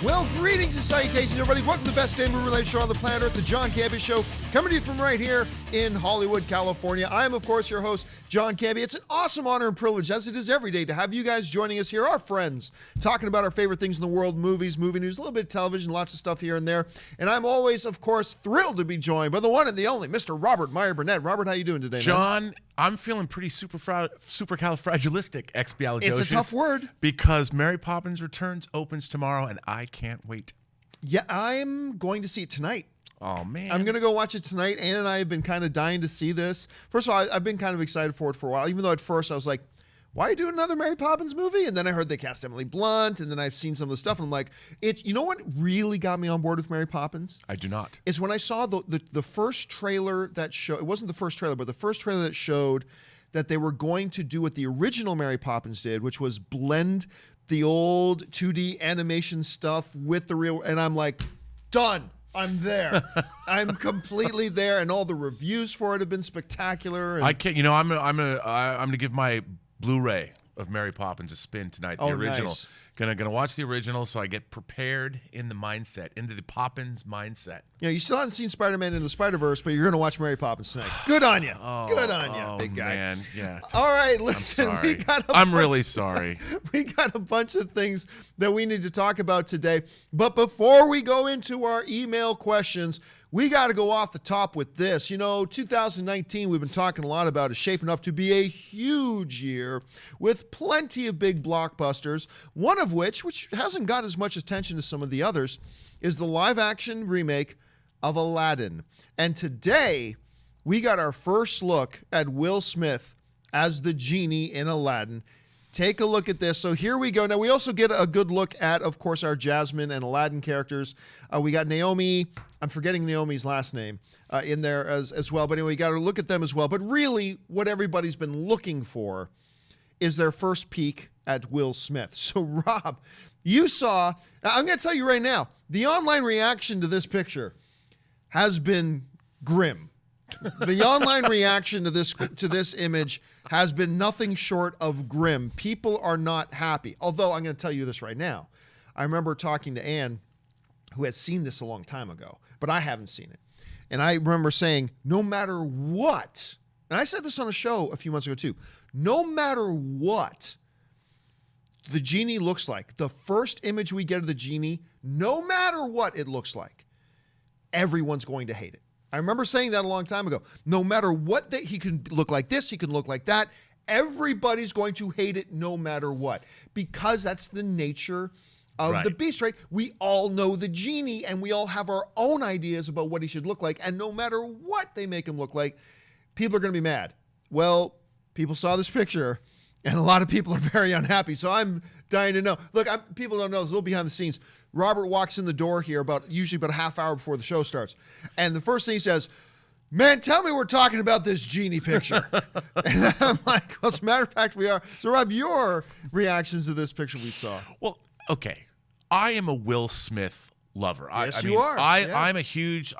Well, greetings and salutations, everybody. Welcome to the best day movie-related show on the planet Earth, the John Campea Show, coming to you from right here in Hollywood, California. I am, of course, your host, John Campea. It's an awesome honor and privilege, as it is every day, to have you guys joining us here, our friends, talking about our favorite things in the world, movies, movie news, a little bit of television, lots of stuff here and there. And I'm always, of course, thrilled to be joined by the one and the only Mr. Robert Meyer Burnett. Robert, how you doing today, John, man? I'm feeling pretty supercalifragilistic. It's a tough word. Because Mary Poppins Returns opens tomorrow, and I can't wait. Yeah, I'm going to see it tonight. Oh, man. I'm going to go watch it tonight. Ann and I have been kind of dying to see this. First of all, I've been kind of excited for it for a while, even though at first I was like, why are you doing another Mary Poppins movie? And then I heard they cast Emily Blunt, and then I've seen some of the stuff, and I'm like, you know what really got me on board with Mary Poppins? I do not. It's when I saw the first trailer that showed, it wasn't the first trailer, but the first trailer that showed that they were going to do what the original Mary Poppins did, which was blend the old 2D animation stuff with the real, and I'm like, done. I'm there. I'm completely there, and all the reviews for it have been spectacular. And I can't. You know, I'm gonna give my Blu-ray of Mary Poppins a spin tonight. The original. Nice. Gonna watch the original so I get prepared in the mindset, into the Poppins mindset. Yeah, you still haven't seen Spider-Man into the Spider-Verse, but you're gonna watch Mary Poppins tonight. Good on you. Good on you, big guy. Man, yeah. All right, listen. I'm really sorry. We got a bunch of things that we need to talk about today. But before we go into our email questions, we got to go off the top with this. You know, 2019, we've been talking a lot about, is shaping up to be a huge year with plenty of big blockbusters, one of which hasn't got as much attention as some of the others, is the live-action remake of Aladdin. And today, we got our first look at Will Smith as the genie in Aladdin. Take a look at this. So here we go. Now, we also get a good look at, of course, our Jasmine and Aladdin characters. We got Naomi. I'm forgetting Naomi's last name in there as well. But anyway, we got to look at them as well. But really, what everybody's been looking for is their first peek at Will Smith. So, Rob, you saw, I'm going to tell you right now, the online reaction to this picture has been grim. The online reaction to this image has been nothing short of grim. People are not happy. Although I'm going to tell you this right now. I remember talking to Ann, who had seen this a long time ago, but I haven't seen it. And I remember saying, no matter what, and I said this on a show a few months ago too, no matter what the genie looks like, the first image we get of the genie, no matter what it looks like, everyone's going to hate it. I remember saying that a long time ago. No matter what, he can look like this, he can look like that. Everybody's going to hate it no matter what, because that's the nature of the beast, right? We all know the genie, and we all have our own ideas about what he should look like, and no matter what they make him look like, people are going to be mad. Well, people saw this picture, and a lot of people are very unhappy, so I'm dying to know. Look, people don't know, there's a little behind the scenes. Robert walks in the door here usually about a half hour before the show starts. And the first thing he says, man, tell me we're talking about this genie picture. And I'm like, well, as a matter of fact, we are. So, Rob, your reactions to this picture we saw. Well, okay. I am a Will Smith lover. Yes, I you are. I'm a huge,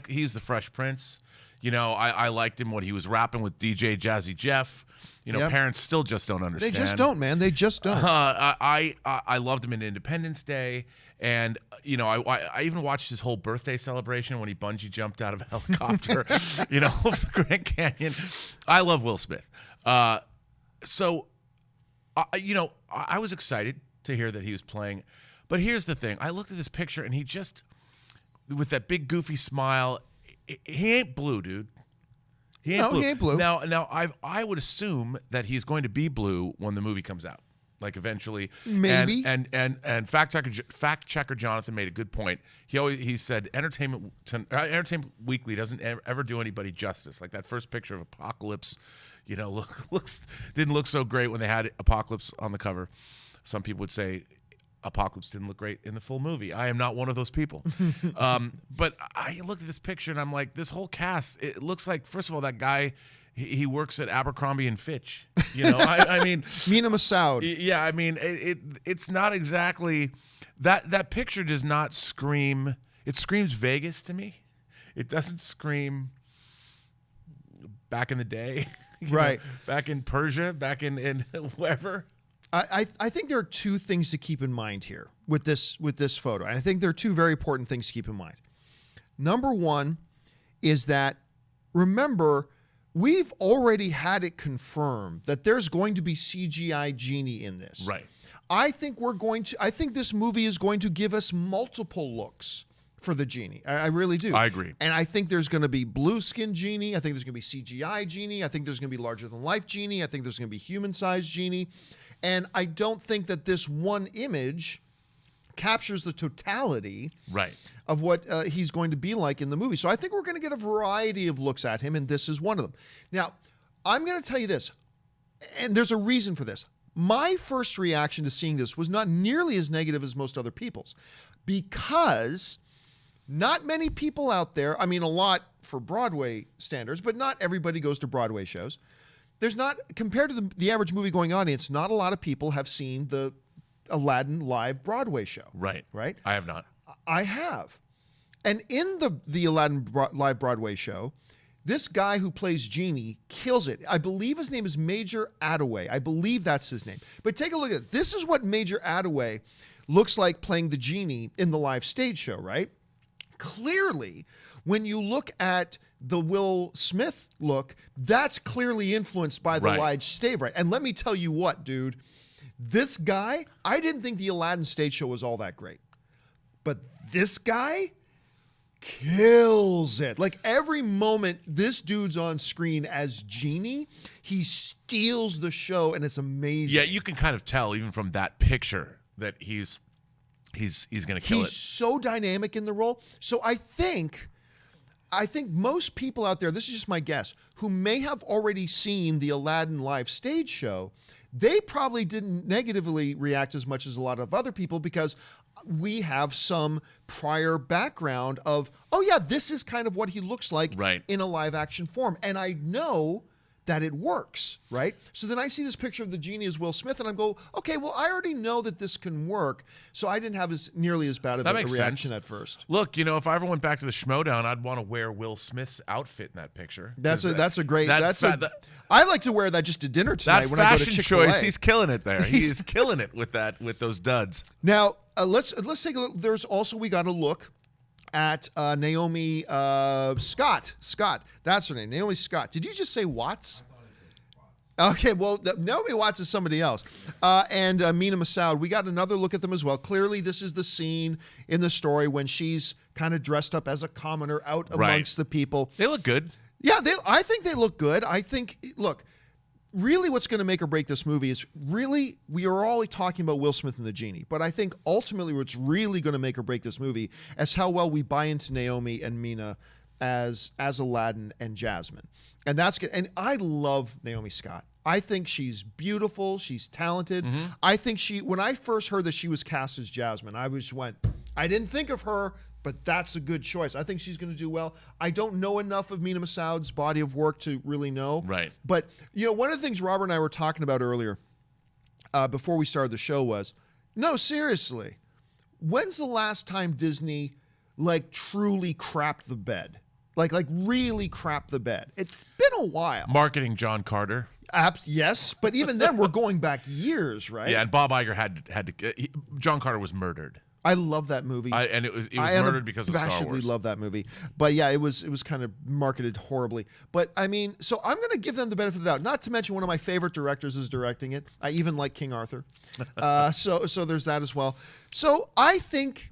he's the Fresh Prince. You know, I liked him when he was rapping with DJ Jazzy Jeff. You know, parents still just don't understand. They just don't, man. They just don't. I loved him in Independence Day. And, you know, I even watched his whole birthday celebration when he bungee jumped out of a helicopter, you know, the Grand Canyon. I love Will Smith. So, you know, I was excited to hear that he was playing. But here's the thing. I looked at this picture, and he just, with that big goofy smile, he ain't blue, dude. He ain't blue. Now, I would assume that he's going to be blue when the movie comes out, like eventually. Maybe. And fact checker Jonathan made a good point. He said Entertainment Weekly doesn't ever do anybody justice. Like that first picture of Apocalypse, you know, didn't look so great when they had Apocalypse on the cover. Some people would say Apocalypse didn't look great in the full movie. I am not one of those people. But I looked at this picture and I'm like, this whole cast, it looks like, first of all, that guy, he works at Abercrombie and Fitch. You know, I mean, Mina Massoud. Yeah, I mean, it's not exactly that picture does not scream. It screams Vegas to me. It doesn't scream back in the day, right? Back in Persia, back in wherever. I think there are two things to keep in mind here with this photo. And I think there are two very important things to keep in mind. Number one is that, remember, we've already had it confirmed that there's going to be CGI Genie in this. Right. I think this movie is going to give us multiple looks for the Genie. I really do. I agree. And I think there's going to be blue skin Genie. I think there's going to be CGI Genie. I think there's going to be larger than life Genie. I think there's going to be human sized Genie. And I don't think that this one image captures the totality of what he's going to be like in the movie. So I think we're going to get a variety of looks at him, and this is one of them. Now, I'm going to tell you this, and there's a reason for this. My first reaction to seeing this was not nearly as negative as most other people's, because not many people out there, I mean, a lot for Broadway standards, but not everybody goes to Broadway shows. There's not, compared to the average movie-going audience, not a lot of people have seen the Aladdin live Broadway show. Right. Right? I have not. I have. And in the Aladdin live Broadway show, this guy who plays Genie kills it. I believe his name is Major Attaway. I believe that's his name. But take a look at it. This is what Major Attaway looks like playing the Genie in the live stage show, right? Clearly, when you look at the Will Smith look, that's clearly influenced by the live stage, right? And let me tell you what, dude, this guy, I didn't think the Aladdin stage show was all that great, but this guy kills it. Like, every moment this dude's on screen as Genie, he steals the show, and it's amazing. Yeah, you can kind of tell even from that picture that he's going to kill it. He's so dynamic in the role. So I think most people out there, this is just my guess, who may have already seen the Aladdin live stage show, they probably didn't negatively react as much as a lot of other people, because we have some prior background of, oh yeah, this is kind of what he looks like in a live action form. And I know that it works, right? So then I see this picture of the Genie as Will Smith, and I go, okay, well, I already know that this can work, so I didn't have nearly as bad of a reaction at first. Look, if I ever went back to the Schmodown, I'd want to wear Will Smith's outfit in that picture. I like to wear that just to dinner tonight when I go to Chick-fil-A. Fashion choice, he's killing it there. He is killing it with those duds. Now, let's take a look. There's also, we got to look at Naomi Scott. Scott, that's her name. Naomi Scott. Did you just say Watts? Okay, well, Naomi Watts is somebody else. And Mina Massoud, we got another look at them as well. Clearly, this is the scene in the story when she's kind of dressed up as a commoner out amongst the people. They look good. Yeah, I think they look good. I think, look, really what's going to make or break this movie is really, we are all talking about Will Smith and the Genie, but I think ultimately what's really going to make or break this movie is how well we buy into Naomi and Mina as Aladdin and Jasmine. And that's good. And I love Naomi Scott. I think she's beautiful. She's talented. Mm-hmm. I think when I first heard that she was cast as Jasmine, I didn't think of her, but that's a good choice. I think she's going to do well. I don't know enough of Mina Massoud's body of work to really know. Right. But, one of the things Robert and I were talking about earlier before we started the show was, no, seriously, when's the last time Disney, truly crapped the bed? Like really crapped the bed? It's been a while. Marketing John Carter. Yes, but even then, we're going back years, right? Yeah, and Bob Iger had to. John Carter was murdered. I love that movie. And it was murdered because of Star Wars. I unabashedly love that movie. But yeah, it was kind of marketed horribly. But I mean, so I'm going to give them the benefit of the doubt. Not to mention one of my favorite directors is directing it. I even like King Arthur. So there's that as well. So I think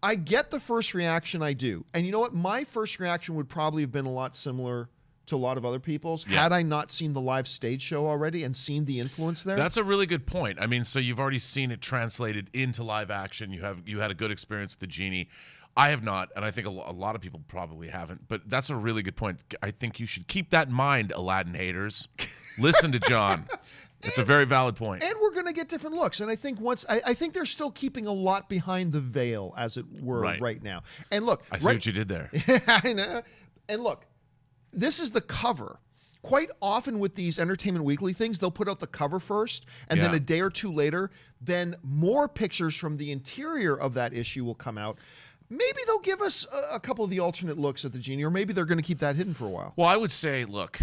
I get the first reaction, I do. And you know what? My first reaction would probably have been a lot similar to a lot of other people's had I not seen the live stage show already and seen the influence there. That's a really good point. I mean, so you've already seen it translated into live action. You had a good experience with the Genie. I have not, and I think a lot of people probably haven't, but that's a really good point. I think you should keep that in mind, Aladdin haters. Listen to John. It's a very valid point. And we're going to get different looks. And I think I think they're still keeping a lot behind the veil, as it were, right now. And look. I see what you did there. I know. And look. This is the cover. Quite often with these Entertainment Weekly things, they'll put out the cover first, and then a day or two later, then more pictures from the interior of that issue will come out. maybe they'll give us a couple of the alternate looks at the Genie, or maybe they're going to keep that hidden for a while. Well, I would say, look,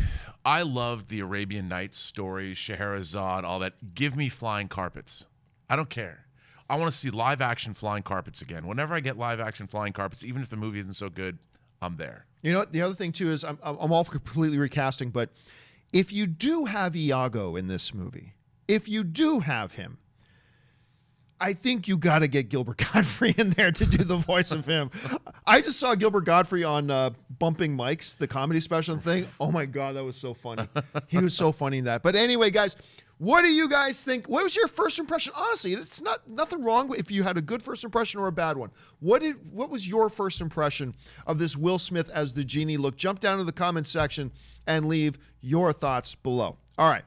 I loved the Arabian Nights story, Scheherazade, all that. Give me flying carpets. I don't care. I want to see live action flying carpets again. Whenever I get live action flying carpets, even if the movie isn't so good, I'm there. You know what? The other thing too is I'm all for completely recasting, but if you do have Iago in this movie, if you do have him, I think you got to get Gilbert Gottfried in there to do the voice of him. I just saw Gilbert Gottfried on Bumping Mics, the comedy special thing. Oh my God, that was so funny. He was so funny in that. But anyway, guys, what do you guys think? What was your first impression? Honestly, it's nothing wrong if you had a good first impression or a bad one. What was your first impression of this Will Smith as the Genie look? Jump down to the comments section and leave your thoughts below. All right.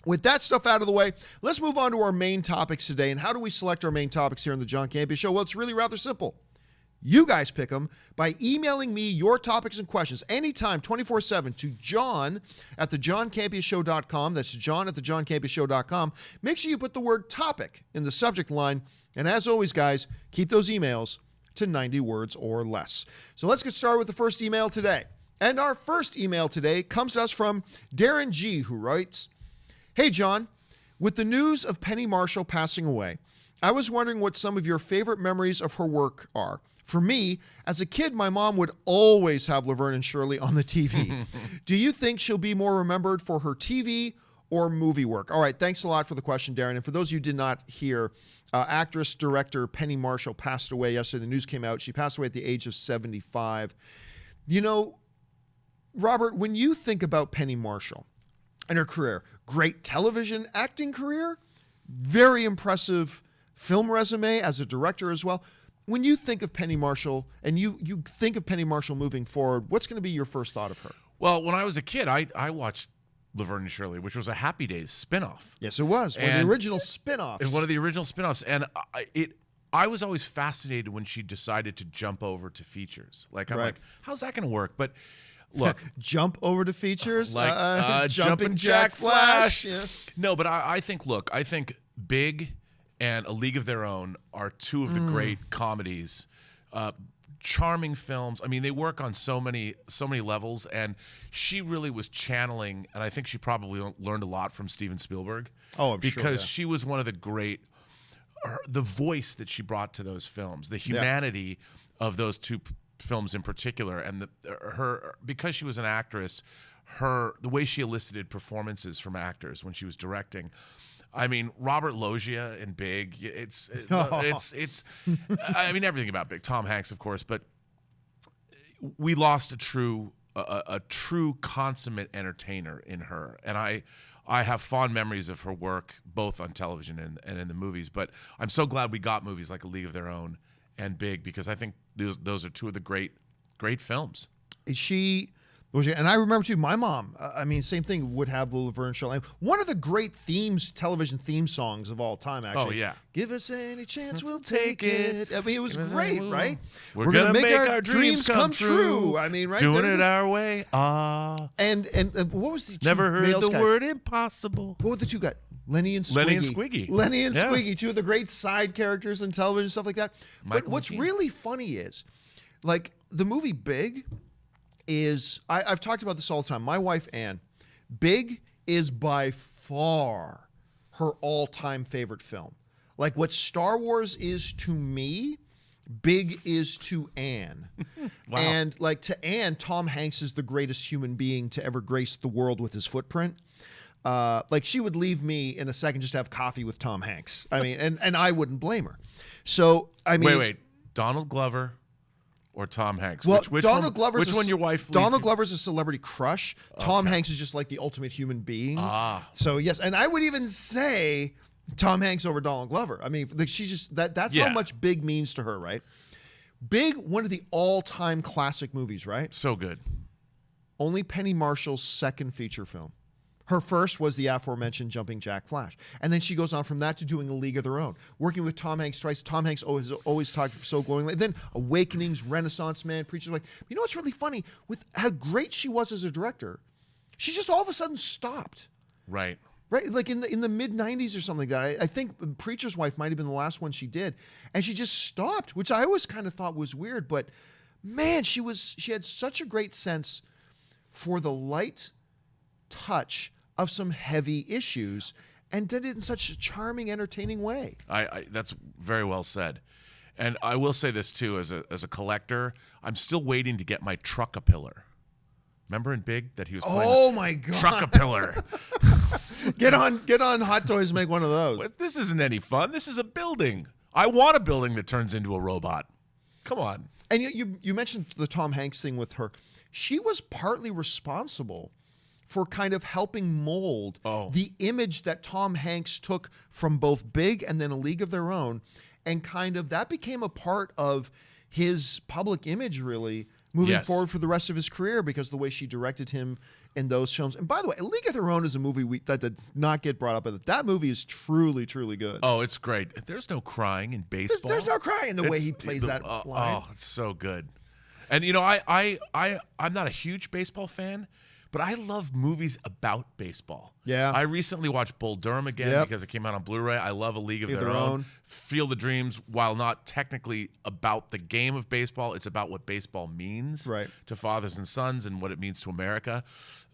With that stuff out of the way, let's move on to our main topics today. And how do we select our main topics here on the John Campea Show? Well, it's really rather simple. You guys pick them by emailing me your topics and questions anytime, 24/7, to john@thejohncampeashow.com. That's john@thejohncampeashow.com. Make sure you put the word topic in the subject line. And as always, guys, keep those emails to 90 words or less. So let's get started with the first email today. And our first email today comes to us from Darren G., who writes, "Hey, John, with the news of Penny Marshall passing away, I was wondering what some of your favorite memories of her work are. For me, as a kid, my mom would always have Laverne and Shirley on the TV. Do you think she'll be more remembered for her TV or movie work?" All right, thanks a lot for the question, Darren. And for those of you who did not hear, actress, director Penny Marshall passed away yesterday. The news came out. She passed away at the age of 75. You know, Robert, when you think about Penny Marshall and her career, great television acting career, very impressive film resume as a director as well. When you think of Penny Marshall and you think of Penny Marshall moving forward, what's going to be your first thought of her? Well, when I was a kid, I watched Laverne and Shirley, which was a Happy Days spinoff. Yes, it was. One of the original spinoffs. It was one of the original spinoffs. And I was always fascinated when she decided to jump over to features. Like, I'm like, how's that going to work? But look, jump over to features, like Jumping Jack Flash. Yeah. No, but I think Big and A League of Their Own are two of the great comedies. Charming films. I mean, they work on so many levels, and she really was channeling, and I think she probably learned a lot from Steven Spielberg. Oh, I'm sure. Because she was one of the great, the voice that she brought to those films, the humanity of those two films in particular, and because she was an actress, the way she elicited performances from actors when she was directing. I mean, Robert Loggia in Big. It's I mean, everything about Big. Tom Hanks, of course, but we lost a true consummate entertainer in her, and I have fond memories of her work both on television and in the movies. But I'm so glad we got movies like A League of Their Own and Big, because I think those are two of the great films. And I remember too, my mom, I mean, same thing, would have the Laverne Show. And one of the great television theme songs of all time, actually. Oh, yeah. Give us any chance, we'll take it. I mean, it was great, right? We're going to make our dreams come true. I mean, right? Doing it our way. And what was the two Never heard the guys? word impossible. What were the two guys? Lenny and Squiggy. Lenny and Squiggy, two of the great side characters in television, stuff like that. But what's really funny is, like, the movie Big is, I've talked about this all the time. My wife, Ann, Big is by far her all-time favorite film. Like, what Star Wars is to me, Big is to Ann. Wow. And, like, to Ann, Tom Hanks is the greatest human being to ever grace the world with his footprint. Like, she would leave me in a second just to have coffee with Tom Hanks. I mean, and I wouldn't blame her. So, I mean... Wait. Donald Glover or Tom Hanks? Well, which one your wife? Donald Glover's a celebrity crush. Tom Hanks is just like the ultimate human being. So yes, and I would even say Tom Hanks over Donald Glover. I mean, like, she just that's how much Big means to her, right? Big, one of the all-time classic movies, right? So good. Only Penny Marshall's second feature film. Her first was the aforementioned Jumping Jack Flash. And then she goes on from that to doing A League of Their Own. Working with Tom Hanks twice. Tom Hanks always talked so glowingly. Then Awakenings, Renaissance Man, Preacher's Wife. You know what's really funny? With how great she was as a director, she just all of a sudden stopped. Right. Right, like in the mid '90s or something like that. I think Preacher's Wife might have been the last one she did, and she just stopped, which I always kind of thought was weird. But man, she had such a great sense for the light touch of some heavy issues, and did it in such a charming, entertaining way. That's very well said. And I will say this too, as a collector, I'm still waiting to get my Truck-a-Pillar. Remember in Big that he was playing? Oh my God! Truck-a-Pillar. Get on Hot Toys, make one of those. This isn't any fun. This is a building. I want a building that turns into a robot. Come on. And you mentioned the Tom Hanks thing with her. She was partly responsible for kind of helping mold the image that Tom Hanks took from both Big and then A League of Their Own, and kind of that became a part of his public image, really, moving forward for the rest of his career, because the way she directed him in those films. And by the way, A League of Their Own is a movie that does not get brought up, but that movie is truly, truly good. Oh, it's great. There's no crying in baseball. There's no crying in the way he plays that line. Oh, it's so good. And you know, I'm not a huge baseball fan, but I love movies about baseball. Yeah. I recently watched Bull Durham again because it came out on Blu-ray. I love A League of Their Own. Field of Dreams, while not technically about the game of baseball, it's about what baseball means to fathers and sons and what it means to America.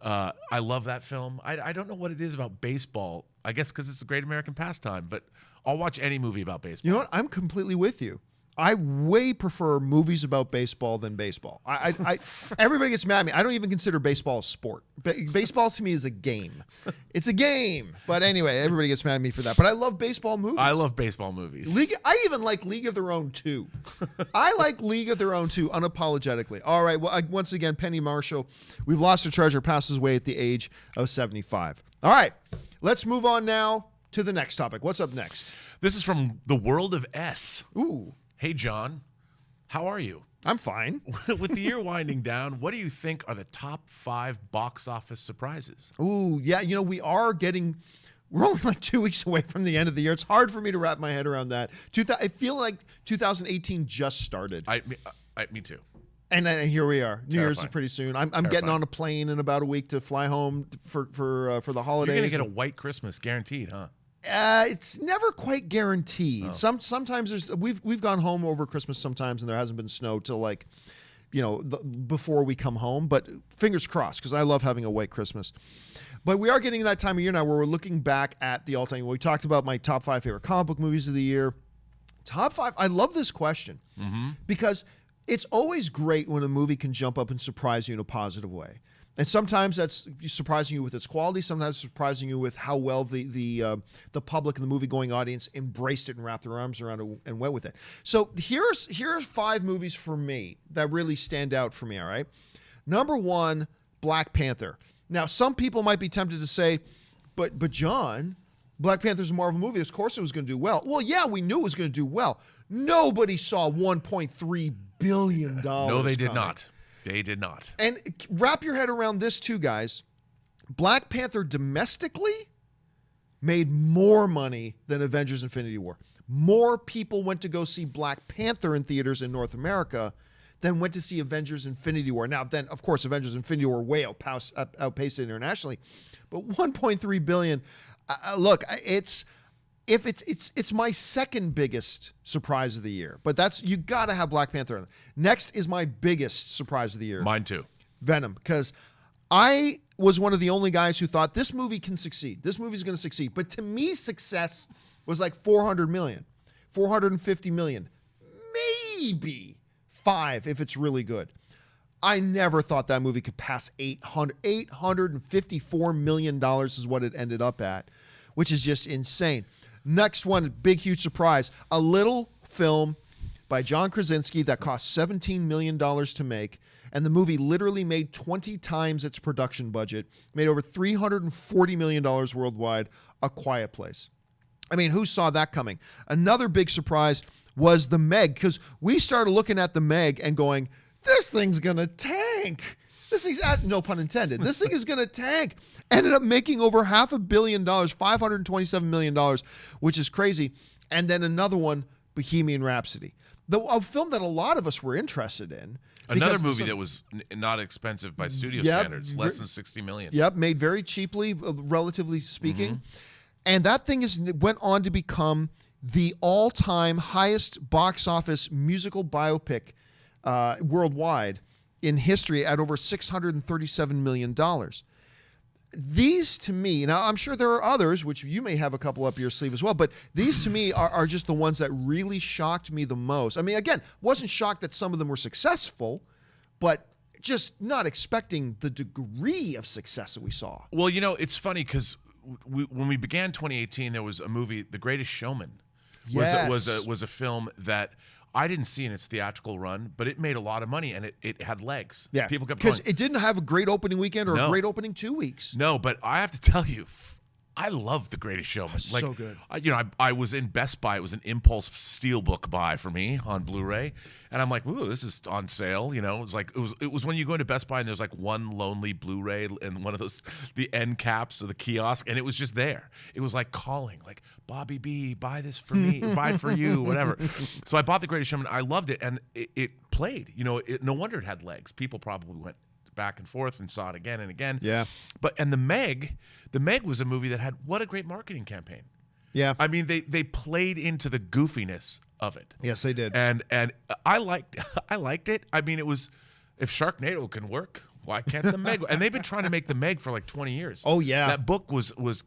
I love that film. I don't know what it is about baseball. I guess because it's a great American pastime, but I'll watch any movie about baseball. You know what? I'm completely with you. I way prefer movies about baseball than baseball. Everybody gets mad at me. I don't even consider baseball a sport. Baseball to me is a game. It's a game. But anyway, everybody gets mad at me for that. But I love baseball movies. I love baseball movies. I even like League of Their Own 2. I like League of Their Own 2 unapologetically. All right. Well, once again, Penny Marshall, we've lost her treasure, passes away at the age of 75. All right. Let's move on now to the next topic. What's up next? This is from the world of S. Ooh. Hey, John, how are you? I'm fine. With the year winding down, what do you think are the top 5 box office surprises? Ooh, yeah. You know, we're only like 2 weeks away from the end of the year. It's hard for me to wrap my head around that. I feel like 2018 just started. Me too. And here we are. New Year's is pretty soon. I'm getting on a plane in about a week to fly home for the holidays. You're gonna get a white Christmas, guaranteed, huh? It's never quite guaranteed. Oh. Sometimes we've gone home over Christmas sometimes, and there hasn't been snow till before we come home. But fingers crossed, because I love having a white Christmas. But we are getting that time of year now where we're looking back at the all-time. We talked about my top 5 favorite comic book movies of the year. Top 5. I love this question because it's always great when a movie can jump up and surprise you in a positive way. And sometimes that's surprising you with its quality. Sometimes surprising you with how well the public and the movie-going audience embraced it and wrapped their arms around it and went with it. So here's 5 movies for me that really stand out for me, all right? Number 1, Black Panther. Now, some people might be tempted to say, but John, Black Panther's a Marvel movie. Of course it was going to do well. Well, yeah, we knew it was going to do well. Nobody saw $1.3 billion. No, they did not. They did not. And wrap your head around this too, guys. Black Panther domestically made more money than Avengers Infinity War. More people went to go see Black Panther in theaters in North America than went to see Avengers Infinity War. Now, then, of course, Avengers Infinity War way outpaced it internationally. But $1.3 billion, look, it's my second biggest surprise of the year, but you got to have Black Panther. Next is my biggest surprise of the year. Mine too. Venom, because I was one of the only guys who thought this movie can succeed. This movie's going to succeed. But to me, success was like 400 million, 450 million, maybe 5 if it's really good. I never thought that movie could pass $854 million is what it ended up at, which is just insane. Next one, big, huge surprise. A little film by John Krasinski that cost $17 million to make, and the movie literally made 20 times its production budget, made over $340 million worldwide, A Quiet Place. I mean, who saw that coming? Another big surprise was The Meg, because we started looking at The Meg and going, this thing's going to tank. This thing's, no pun intended, this thing is going to tank. Ended up making over $500 million, $527 million, which is crazy. And then another one, Bohemian Rhapsody, a film that a lot of us were interested in. Another movie that was not expensive by studio standards, less than $60 million. Yep, made very cheaply, relatively speaking. And that thing went on to become the all-time highest box office musical biopic worldwide in history at over $637 million. These, to me, now I'm sure there are others, which you may have a couple up your sleeve as well, but these to me are just the ones that really shocked me the most. I mean, again, wasn't shocked that some of them were successful, but just not expecting the degree of success that we saw. Well, it's funny because when we began 2018, there was a movie, The Greatest Showman. Was a film that I didn't see in its theatrical run, but it made a lot of money and it had legs. Yeah, people kept going. Because it didn't have a great opening weekend or a great opening 2 weeks. No, but I have to tell you, I love The Greatest Showman. So good. I was in Best Buy. It was an impulse steelbook buy for me on Blu-ray, and I'm like, "Ooh, this is on sale." It was when you go into Best Buy and there's like one lonely Blu-ray and one of those the end caps of the kiosk, and it was just there. It was like calling, like Bobby B, buy this for me, buy it for you, whatever. So I bought The Greatest Showman. I loved it, and it played. No wonder it had legs. People probably went back and forth and saw it again and again. Yeah. And the Meg was a movie that had what a great marketing campaign. Yeah. I mean, they played into the goofiness of it. Yes, they did. And I liked it. I mean, it was, if Sharknado can work, why can't the Meg? And they've been trying to make the Meg for like 20 years. Oh yeah. That book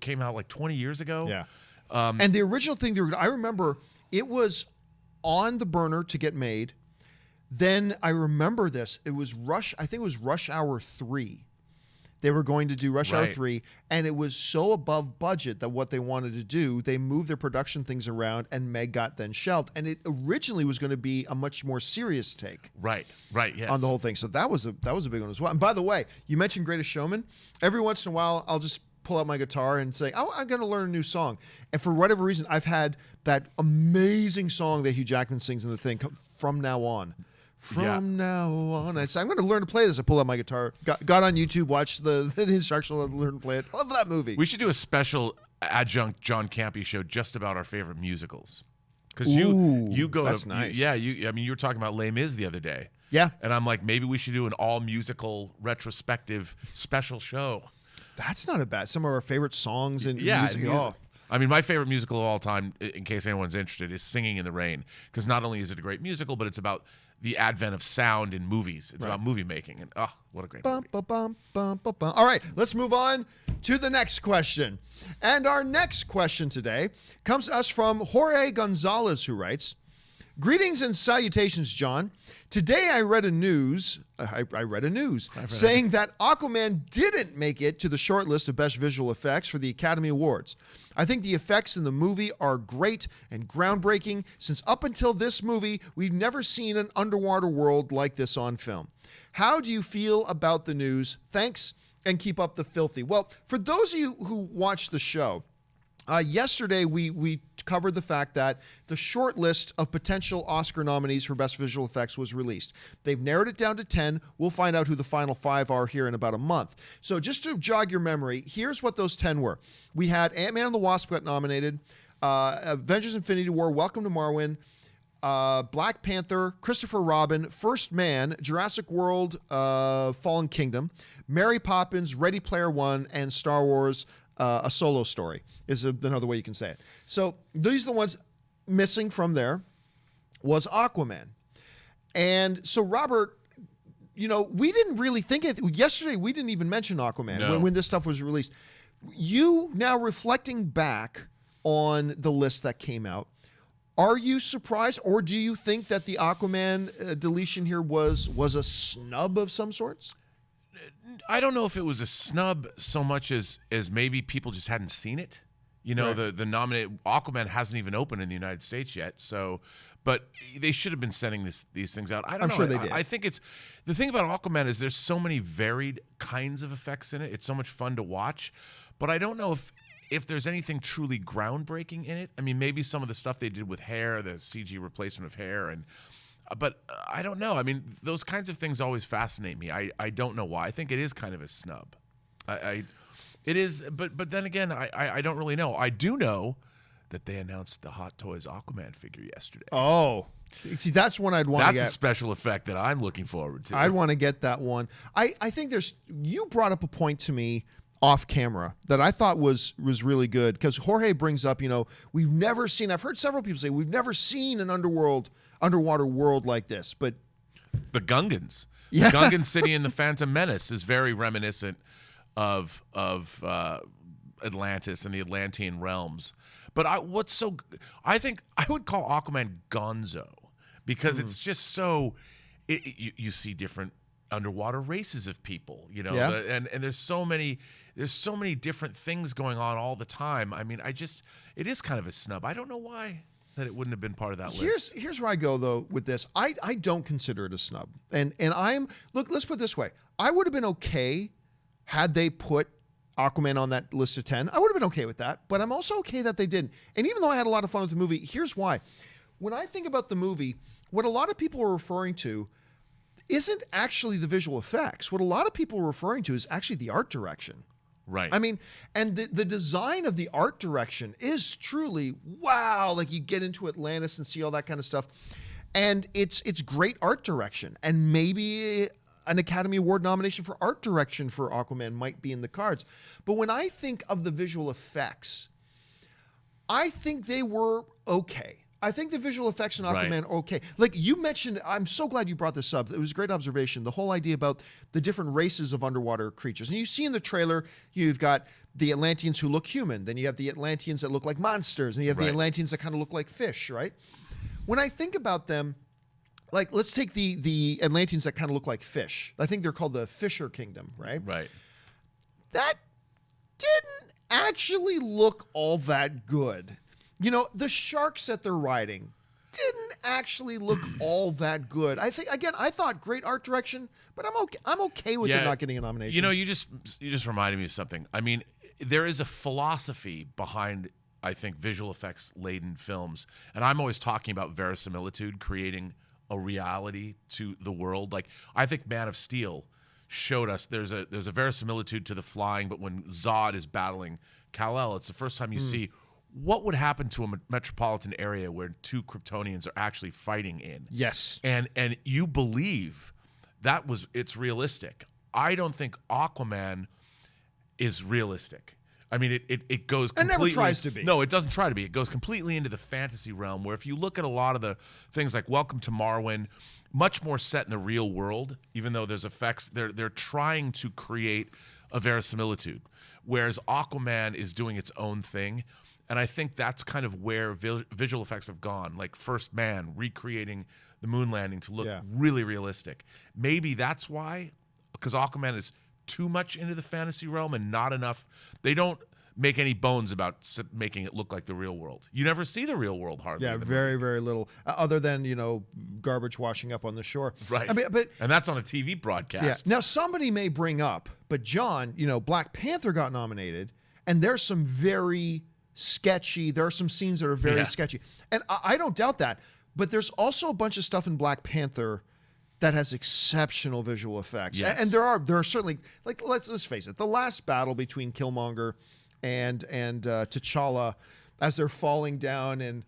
came out like 20 years ago. Yeah. And the original thing I remember it was on the burner to get made. Then I remember this. I think it was Rush Hour 3. They were going to do Rush Hour 3, and it was so above budget that what they wanted to do, they moved their production things around, and Meg got then shelved. And it originally was going to be a much more serious take. Right, yes. On the whole thing. So that was a big one as well. And by the way, you mentioned Greatest Showman. Every once in a while, I'll just pull out my guitar and say, I'm going to learn a new song. And for whatever reason, I've had that amazing song that Hugh Jackman sings in the thing, From Now On. Now on. I said, I'm going to learn to play this. I pulled out my guitar, got on YouTube, watched the instructional, and learned to play it. Love that movie. We should do a special adjunct John Campea show just about our favorite musicals. Because you go that's to nice. You were talking about Les Mis the other day. Yeah. And I'm like, maybe we should do an all musical retrospective special show. That's not a bad. Some of our favorite songs and music. Oh. I mean, my favorite musical of all time, in case anyone's interested, is Singing in the Rain. Because not only is it a great musical, but it's about the advent of sound in movies. It's about movie making. And what a great movie. All right, let's move on to the next question. And our next question today comes to us from Jorge Gonzalez, who writes, "Greetings and salutations, John. Today I read a news saying that Aquaman didn't make it to the short list of Best Visual Effects for the Academy Awards. I think the effects in the movie are great and groundbreaking, since up until this movie, we've never seen an underwater world like this on film. How do you feel about the news? Thanks, and keep up the filthy." Well, for those of you who watched the show, yesterday we covered the fact that the short list of potential Oscar nominees for Best Visual Effects was released. They've narrowed it down to 10. We'll find out who the final 5 are here in about a month. So just to jog your memory, here's what those 10 were. We had Ant-Man and the Wasp got nominated, Avengers Infinity War, Welcome to Marwen, Black Panther, Christopher Robin, First Man, Jurassic World, Fallen Kingdom, Mary Poppins, Ready Player One, and Star Wars, A Solo Story is another way you can say it. So these are the ones missing from there was Aquaman. And so, Robert, we didn't really think it. Yesterday, we didn't even mention Aquaman when this stuff was released. You now reflecting back on the list that came out, are you surprised, or do you think that the Aquaman deletion here was a snub of some sorts? I don't know if it was a snub so much as maybe people just hadn't seen it. The nominated Aquaman hasn't even opened in the United States yet. So, but they should have been sending these things out. I don't know. I'm sure they did. I think it's the thing about Aquaman is there's so many varied kinds of effects in it. It's so much fun to watch, but I don't know if there's anything truly groundbreaking in it. I mean, maybe some of the stuff they did with hair, the CG replacement of hair, but I don't know. I mean, those kinds of things always fascinate me. I don't know why. I think it is kind of a snub. It is, but then again, I don't really know. I do know that they announced the Hot Toys Aquaman figure yesterday. Oh, see, that's one I'd want to get. That's a special effect that I'm looking forward to. I'd want to get that one. I think you brought up a point to me off camera that I thought was really good, because Jorge brings up, we've never seen, I've heard several people say, we've never seen an underwater world like this, but the Gungans. Yeah. The Gungan city in the Phantom Menace is very reminiscent of Atlantis and the Atlantean realms. But I think I would call Aquaman gonzo, because it's just so you see different underwater races of people, Yeah. and there's so many different things going on all the time. I mean, it is kind of a snub. I don't know why that it wouldn't have been part of that list. Here's where I go though with this. I don't consider it a snub. And look, let's put it this way. I would have been okay had they put Aquaman on that list of 10. I would have been okay with that, but I'm also okay that they didn't. And even though I had a lot of fun with the movie, here's why. When I think about the movie, what a lot of people are referring to isn't actually the visual effects. What a lot of people are referring to is actually the art direction. Right. I mean, and the design of the art direction is truly, wow, like you get into Atlantis and see all that kind of stuff. And it's great art direction. And maybe an Academy Award nomination for art direction for Aquaman might be in the cards. But when I think of the visual effects, I think they were okay. I think the visual effects in Aquaman are okay. Like you mentioned, I'm so glad you brought this up. It was a great observation. The whole idea about the different races of underwater creatures. And you see in the trailer, you've got the Atlanteans who look human. Then you have the Atlanteans that look like monsters. And you have the Atlanteans that kind of look like fish, right? When I think about them, like let's take the Atlanteans that kind of look like fish. I think they're called the Fisher Kingdom, right? Right. That didn't actually look all that good. The sharks that they're riding didn't actually look all that good. I thought great art direction, but I'm okay with it not getting a nomination. You just reminded me of something. I mean, there is a philosophy behind, I think, visual effects laden films, and I'm always talking about verisimilitude, creating a reality to the world. Like I think Man of Steel showed us there's a verisimilitude to the flying, but when Zod is battling Kal-El, it's the first time you see what would happen to a metropolitan area where two Kryptonians are actually fighting in. Yes. And you believe it's realistic. I don't think Aquaman is realistic. I mean, it goes completely... It never tries to be. No, it doesn't try to be. It goes completely into the fantasy realm, where if you look at a lot of the things like Welcome to Marwen, much more set in the real world, even though there's effects, they're trying to create a verisimilitude, whereas Aquaman is doing its own thing. And I think that's kind of where visual effects have gone, like First Man, recreating the moon landing to look really realistic. Maybe that's why, because Aquaman is too much into the fantasy realm and not enough. They don't make any bones about making it look like the real world. You never see the real world hardly. Yeah, very, very little, other than, garbage washing up on the shore. Right. I mean, and that's on a TV broadcast. Yeah. Now, somebody may bring up, but John, Black Panther got nominated, and there's some very sketchy. There are some scenes that are very sketchy. And I don't doubt that. But there's also a bunch of stuff in Black Panther that has exceptional visual effects. Yes. And there are certainly, like, let's face it, the last battle between Killmonger and T'Challa as they're falling down, and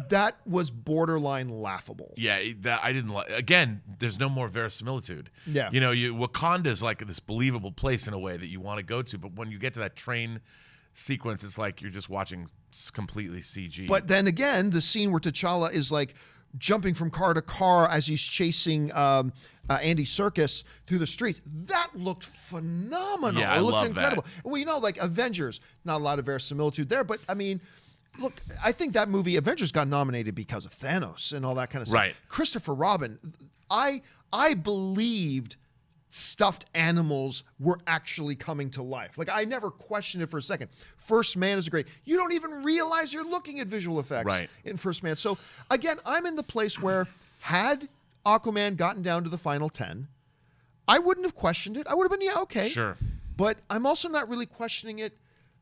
that was borderline laughable. Yeah, that I didn't like. Again, there's no more verisimilitude. Yeah. Wakanda's like this believable place in a way that you want to go to, but when you get to that train sequence, it's like you're just watching completely CG. But then again, the scene where T'Challa is like jumping from car to car as he's chasing Andy Serkis through the streets, that looked phenomenal. Yeah, it looked love incredible. that. Well, like Avengers, not a lot of verisimilitude there, but I mean, look, I think that movie Avengers got nominated because of Thanos and all that kind of stuff. Right. Christopher Robin, I believed stuffed animals were actually coming to life. Like, I never questioned it for a second. First Man is great. You don't even realize you're looking at visual effects in First Man. So again, I'm in the place where had Aquaman gotten down to the final 10, I wouldn't have questioned it. I would have been, okay. Sure. But I'm also not really questioning it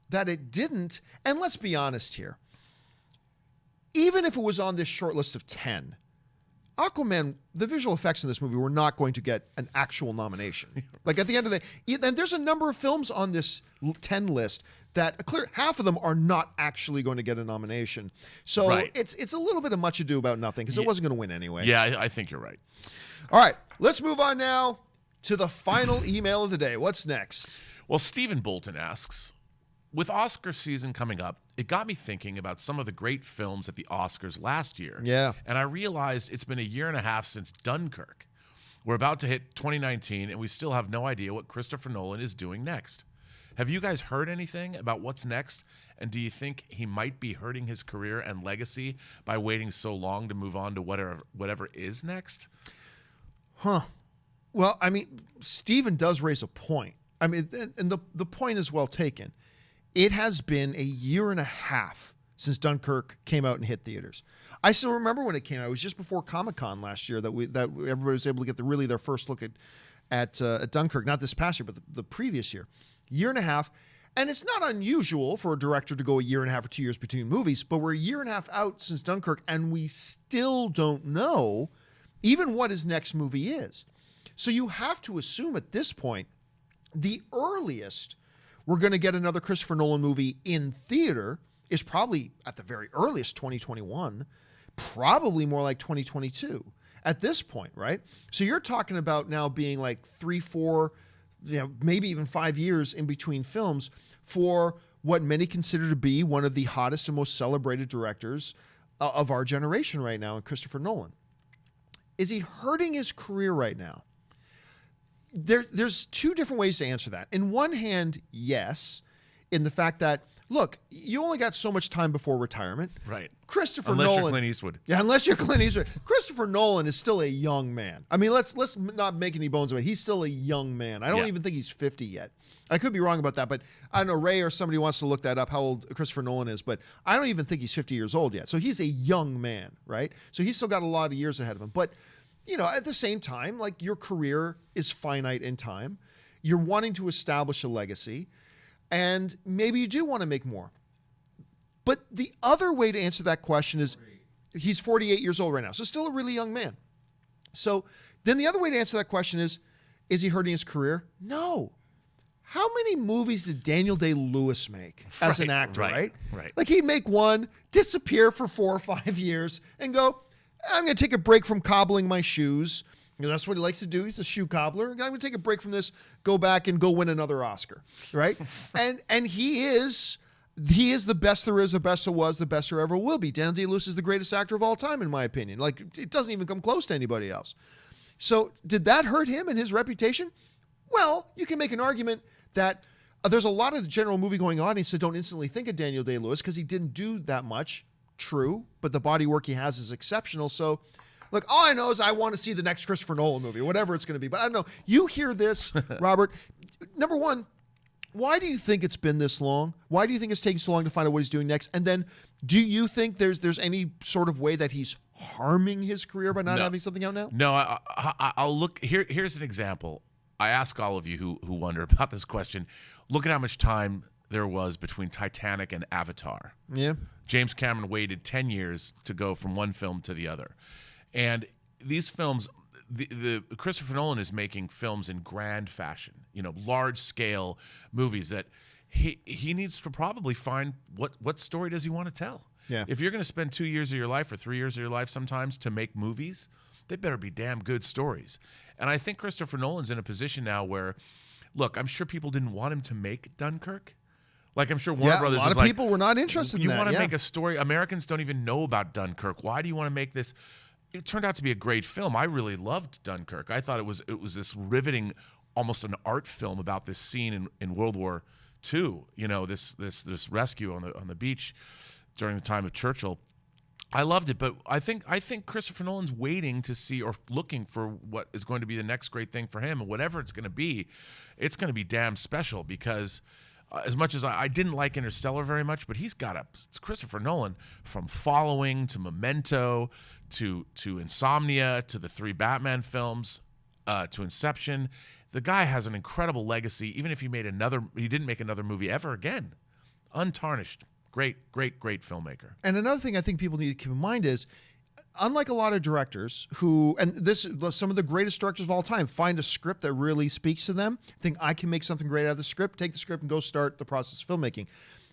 that it didn't. And let's be honest here. Even if it was on this short list of 10, Aquaman, the visual effects in this movie were not going to get an actual nomination. Like at the end of the day, and there's a number of films on this 10 list that half of them are not actually going to get a nomination. So Right. it's a little bit of much ado about nothing because it wasn't going to win anyway. Yeah, I think you're right. All right, let's move on now to the final email of the day. What's next? Well, Stephen Bolton asks, with Oscar season coming up, it got me thinking about some of the great films at the Oscars last year. Yeah. And I realized it's been a year and a half since Dunkirk. We're about to hit 2019, and we still have no idea what Christopher Nolan is doing next. Have you guys heard anything about what's next? And do you think he might be hurting his career and legacy by waiting so long to move on to whatever is next? Huh. Well, I mean, Steven does raise a point. I mean, and the point is well taken. It has been a year and a half since Dunkirk came out and hit theaters. I still remember when it came out. It was just before Comic-Con last year that everybody was able to get their first look at Dunkirk. Not this past year, but the previous year. Year and a half. And it's not unusual for a director to go a year and a half or 2 years between movies, but we're a year and a half out since Dunkirk, and we still don't know even what his next movie is. So you have to assume at this point, the earliest we're going to get another Christopher Nolan movie in theater is probably at the very earliest 2021, probably more like 2022 at this point, right? So you're talking about now being like 3, 4, maybe even 5 years in between films for what many consider to be one of the hottest and most celebrated directors of our generation right now, in Christopher Nolan. Is he hurting his career right now? There's two different ways to answer that. In one hand, yes, in the fact that, look, you only got so much time before retirement. Right. Christopher Unless Nolan. you're Clint Eastwood. Yeah, unless you're Clint Eastwood. Christopher Nolan is still a young man. I mean, let's not make any bones about it. He's still a young man. I don't even think he's 50 yet. I could be wrong about that, but I don't know, Ray or somebody wants to look that up, how old Christopher Nolan is, but I don't even think he's 50 years old yet. So he's a young man, right? So he's still got a lot of years ahead of him. But at the same time, like, your career is finite in time. You're wanting to establish a legacy, and maybe you do want to make more. But the other way to answer that question is he's 48 years old right now, so still a really young man. So then the other way to answer that question is he hurting his career? No. How many movies did Daniel Day-Lewis make as an actor, right? Right. Like, he'd make one, disappear for 4 or 5 years, and go, I'm going to take a break from cobbling my shoes. That's what he likes to do. He's a shoe cobbler. I'm going to take a break from this, go back and go win another Oscar, right? and he is the best there is, the best there was, the best there ever will be. Daniel Day-Lewis is the greatest actor of all time, in my opinion. Like, it doesn't even come close to anybody else. So did that hurt him and his reputation? Well, you can make an argument that there's a lot of the general movie-going audience that don't instantly think of Daniel Day-Lewis because he didn't do that much. True, but the body work he has is exceptional. So, look, all I know is I want to see the next Christopher Nolan movie, whatever it's going to be. But I don't know. You hear this, Robert. Number one, why do you think it's been this long? Why do you think it's taking so long to find out what he's doing next? And then, do you think there's any sort of way that he's harming his career by not having something out now? No, I'll look. Here's an example. I ask all of you who wonder about this question. Look at how much time there was between Titanic and Avatar. Yeah. James Cameron waited 10 years to go from one film to the other. And these films, the Christopher Nolan is making films in grand fashion, large scale movies that he needs to probably find what story does he want to tell. Yeah. If you're going to spend 2 years of your life or 3 years of your life sometimes to make movies, they better be damn good stories. And I think Christopher Nolan's in a position now where, look, I'm sure people didn't want him to make Dunkirk. Like, I'm sure Warner Brothers is like, a lot of people were not interested in that. You want to make a story? Americans don't even know about Dunkirk. Why do you want to make this? It turned out to be a great film. I really loved Dunkirk. I thought it was this riveting, almost an art film about this scene in World War II. This rescue on the beach during the time of Churchill. I loved it, but I think Christopher Nolan's waiting to see or looking for what is going to be the next great thing for him, and whatever it's going to be damn special because. As much as I didn't like Interstellar very much, but it's Christopher Nolan, from Following to Memento to Insomnia to the 3 Batman films to Inception. The guy has an incredible legacy, even if he didn't make another movie ever again. Untarnished. Great filmmaker. And another thing I think people need to keep in mind is, unlike a lot of directors who, and this some of the greatest directors of all time, find a script that really speaks to them, think I can make something great out of the script, take the script and go start the process of filmmaking.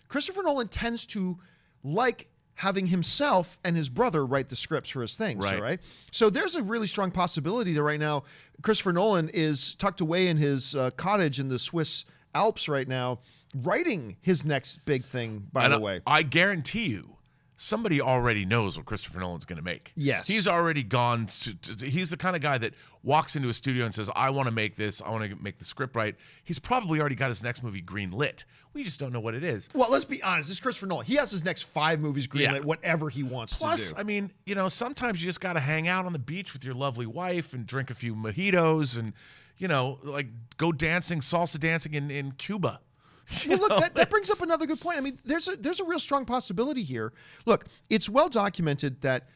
Christopher Nolan tends to like having himself and his brother write the scripts for his things, right? So there's a really strong possibility that right now Christopher Nolan is tucked away in his cottage in the Swiss Alps right now, writing his next big thing, by the way. I guarantee you, somebody already knows what Christopher Nolan's going to make. Yes. He's already gone he's the kind of guy that walks into a studio and says, I want to make this. I want to make the script right. He's probably already got his next movie green lit. We just don't know what it is. Well, let's be honest. This is Christopher Nolan. He has his next 5 movies green lit, whatever he wants to do. Plus, I mean, you know, sometimes you just got to hang out on the beach with your lovely wife and drink a few mojitos and, you know, like go dancing, salsa dancing in Cuba. Well, look, that brings up another good point. I mean, there's a real strong possibility here. Look, it's well documented that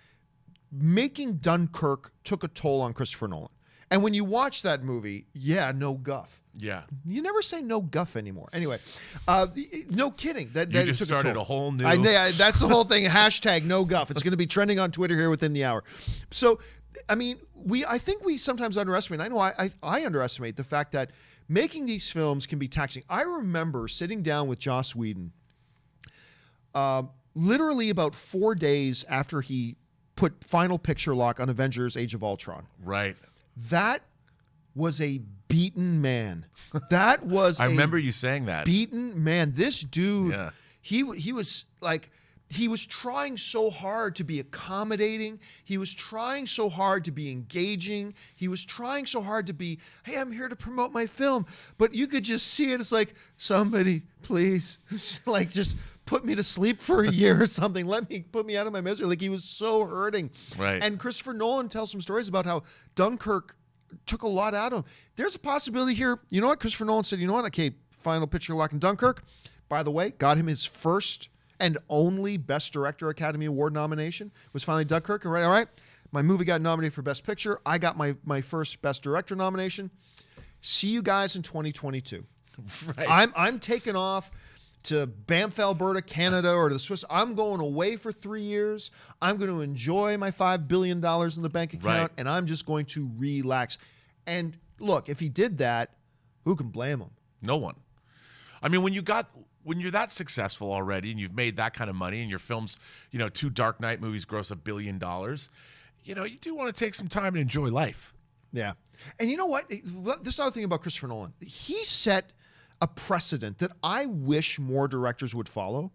making Dunkirk took a toll on Christopher Nolan. And when you watch that movie, no guff. Yeah. You never say no guff anymore. Anyway, no kidding. That just started a whole new... that's the whole thing. Hashtag no guff. It's going to be trending on Twitter here within the hour. So, I mean, I think we sometimes underestimate. I know I underestimate the fact that making these films can be taxing. I remember sitting down with Joss Whedon literally about 4 days after he put final picture lock on Avengers Age of Ultron. Right. That was a beaten man. That was I remember you saying that. Beaten man. This dude, he was like... He was trying so hard to be accommodating. He was trying so hard to be engaging. He was trying so hard to be, hey, I'm here to promote my film. But you could just see it as like, somebody, please, like just put me to sleep for a year or something. Put me out of my misery. Like he was so hurting. Right. And Christopher Nolan tells some stories about how Dunkirk took a lot out of him. There's a possibility here. You know what? Christopher Nolan said, you know what? Okay, final picture lock in Dunkirk. By the way, got him his first and only Best Director Academy Award nomination was finally Dunkirk. All right. My movie got nominated for Best Picture. I got my first Best Director nomination. See you guys in 2022. Right. I'm taking off to Banff, Alberta, Canada, or to the Swiss. I'm going away for 3 years. I'm going to enjoy my $5 billion in the bank account, and I'm just going to relax. And look, if he did that, who can blame him? No one. I mean, when you're that successful already and you've made that kind of money and your films, you know, 2 Dark Knight movies gross $1 billion, you know, you do want to take some time and enjoy life. Yeah. And you know what? This other thing about Christopher Nolan, he set a precedent that I wish more directors would follow.